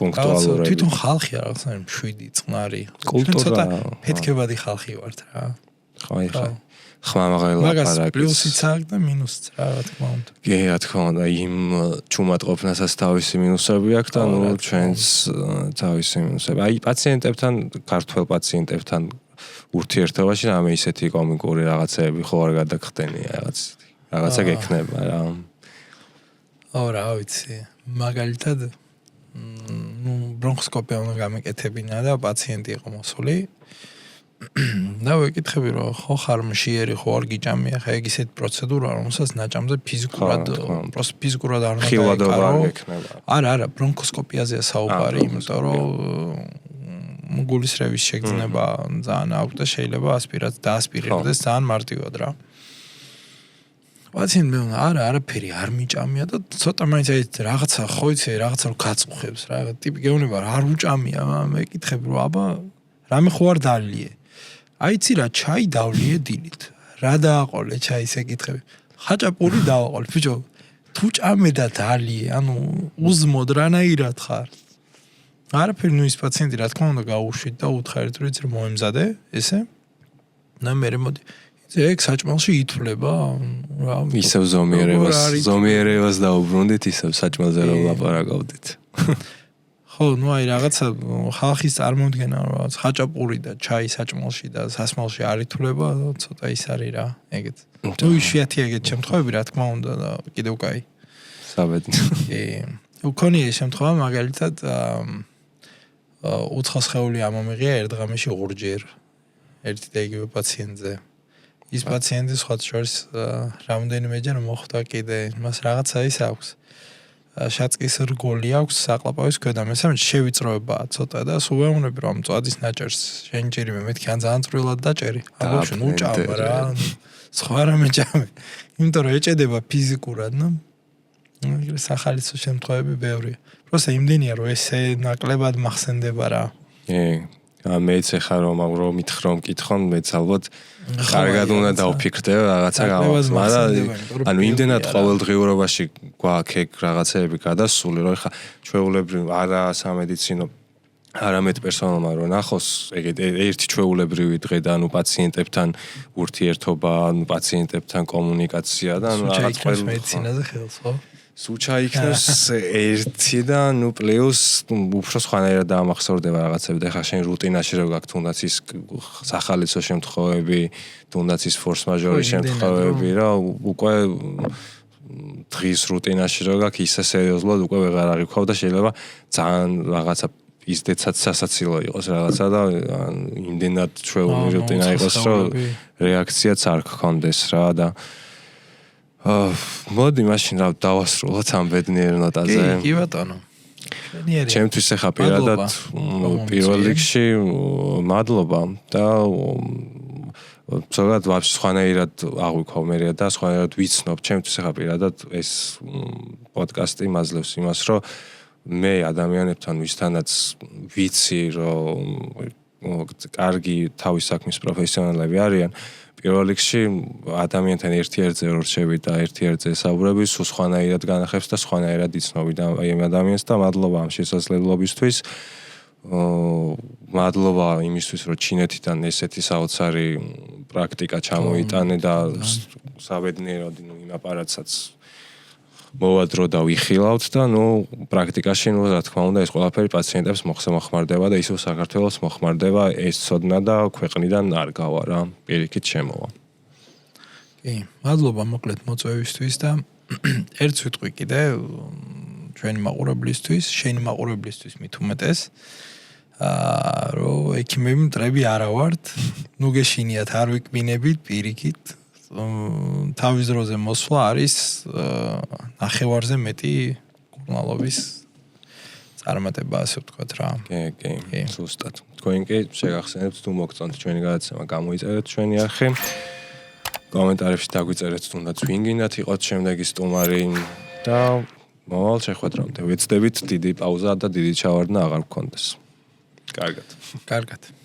A: პუნქტუალურად
B: თვითონ ხალხი რაღაცა მშვიდი წყნარი
A: კულტურა
B: ფეთქებადი ხალხი ვართ რა
A: ხო ხმამაღლა
B: პარაკის პლუსიც აქვს და მინუსიც რა თქმა უნდა
A: კი რა თქმა უნდა იმ ჩუმატყოფნასაც თავისი მინუსები აქვს და ნუ ჩვენს თავისი მინუსები აი პაციენტებთან ქართველ პაციენტებთან ურთიერთობაში რამე ისეთი კომიკური რაღაცები ხო არ გადაგხდენია რაღაცა გექნება რა
B: რა ვიცი მაგალითად ну бронхоскопия უნდა გამეკეთებინა და პაციენტი იყო მოსული და ვეკითხები რომ ხო ხარ მშიერი ხო არ გიჭამია ხა ეგ ისეთ პროცედურაა რომელსაც ნაჭამზე ფიზიკურად პროს ფიზიკურად არ უნდა არა ბრონქოსკოპიაზეა საუბარი იმიტომ რომ გულისრევის შეგრძნება ძალიან აქვს და შეიძლება დაასპირირდეს ძალიან მარტივად რა პაციენტი არაფერი არ მიჭამია და ცოტა მაინც აი რაღაცა ხო იცი რაღაცა რომ გაწუხებს რა ტიპი გეუბნება არ უჭამია მეკითხები რომ აბა რამე ხო არ დალიე აიცი რა ჩაი დავლიე დილით რა დააყოლე ჩაის ეკითხები ხაჭაპური დავაყოლე ბიჭო თუ ჭამე და დალიე ანუ უზმოდ რანაირად ხარ არაფერი ნუ ის პაციენტი რა თქმა უნდა გაუშვით და უთხარით რომ იცი რომ მოემზადე ესე და მე მოდი ეგ საჭმელში ითვლება რა
A: ისევ ზომიერებას დაუბრუნდით ისევ საჭმელზე რომ ლაპარაკობდით
B: ხო ნუ აი რაღაცა ხალხის წარმოდგენა რომ ხაჭაპური და ჩაი საჭმელში და სასმელში არ ითვლება ცოტა ის არის რა ეგეთ ნუ იშვიათია ეგეთ შემთხვევები რა თქმა უნდა და კიდევ კაი საბედნიერო უკონია შემთხვევა მაგალითად უცხო სხეული ამომიღია ერთ დღეში ორჯერ ერთი და იგივე პაციენტზე ის პაციენტი სხვა შორის რამდენიმეჯერ მოხვდა კიდე მას რაღაცა ის აქვს შაწკის რგოლი აქვს საყლაპავის ქვედა მესამე შევიწროებაა ცოტა და სულ ვეუბნები რომ მწვადის ნაჭერს შენ ჭირიმე მეთქი ან ძალიან წვრილად დაჭერი აბა ნუ ჭამა რა სხვა რამე ჭამე იმიტომ რომ ეჭედება ფიზიკურად ნუ ეგრე სახალისო შემთხვევები ბევრია პროსტა იმდენია რომ ესე ნაკლებად მახსენდება რა
A: მეც ახლა რომ მითხრომ მკითხონ მეც ალბათ კარგად უნდა დავფიქრდე რაღაცა გავახსნა მაგრამ ანუ იმდენად ყოველდღიურობაში გვაქვს ეგ რაღაცეები გადასული რომ ახლა ჩვეულებრივ არა სამედიცინო არამედ პერსონალმა რომ ნახოს ეგ ერთი ჩვეულებრივი დღე და ანუ პაციენტებთან ურთიერთობა, ანუ პაციენტებთან კომუნიკაცია და ანუ
B: რაღაც ყველა მედიცინაზე ხელს ხო?
A: სუჩა იქნებს ერთი და ნუ პლუს უფრო სხვანაირად დაამახსოვრდება რაღაცები და ხა შენ რუტინაში რო გაქვს თუნდაც ის სახალისო შემთხვევები, თუნდაც ის ფორს მაჟორის შემთხვევები რა უკვე დღის რუტინაში რო გაქვს ისე სერიოზულად უკვე ვეღარ აღიქვა და შეიძლება ძალიან რაღაცა ისდეცად სასაცილო იყოს რაღაცა და იმდენად ჩვეული რუტინა იყოს რომ რეაქციაც არ გქონდეს რა და მოდი მაშინ რა დავასრულოთ ამ ბედნიერ ნოტაზე.
B: კი ბატონო.
A: ჩემთვის ახლა პირადად პირველ რიგში მადლობა და ზოგადად ვაფშე სხვანაირად აღვიქვავ მე და სხვანაირად ვიცნობ ჩემთვის ახლა პირადად ეს პოდკასტი მაძლევს იმას რომ მე ადამიანებთან ვისთანაც ვიცი რომ კარგი თავის საქმის პროფესიონალები არიან პირველ რიგში ადამიანთან ერთ-ერთზე რო რჩები და ერთ-ერთზე საუბრები სულ სხვანაირად განახებს და სხვანაირად იცნობი და აი ამ ადამიანს და მადლობა ამ შესაძლებლობისთვის მადლობა იმისთვის რომ ჩინეთიდან ესეთი საოცარი პრაქტიკა ჩამოიტანე და საბედნიეროდ იმ აპარატსაც მოვადრო და ვიხილავთ და ნუ პრაქტიკაში ნუ რა თქმა უნდა ეს ყველაფერი პაციენტებს მოხმარდება და ისევ საქართველოს მოხმარდება ეს ცოდნა და ქვეყნიდან არ გავა რა პირიქით შემოვა.
B: კი, მადლობა მოკლედ მოწვევისთვის და ერთ სიტყვი კიდე ჩვენი მაყურებლისთვის, შენი მაყურებლისთვის მით უმეტეს რომ ექიმები მტრები არა ვართ, ნუ გეშინიათ არ ვიკბინებით პირიქით თავის დროზე მოსვლა არის ნახევარზე მეტი კურნალობის წარმატება ასე ვთქვათ რა.
A: კი, ზუსტად. თქვენ კი შეგახსენებთ თუ მოგწონთ ჩვენი გადაცემა, გამოიწერეთ ჩვენი არხი. კომენტარებში დაგვიწერეთ თუნდაც ვინ გინდათ იყოთ შემდეგი სტუმარი და მოვალ შეხვედრამდე. ვეცდებით დიდი პაუზა და დიდი ჩავარდნა აღარ გქონდეს. კარგად.
B: კარგად.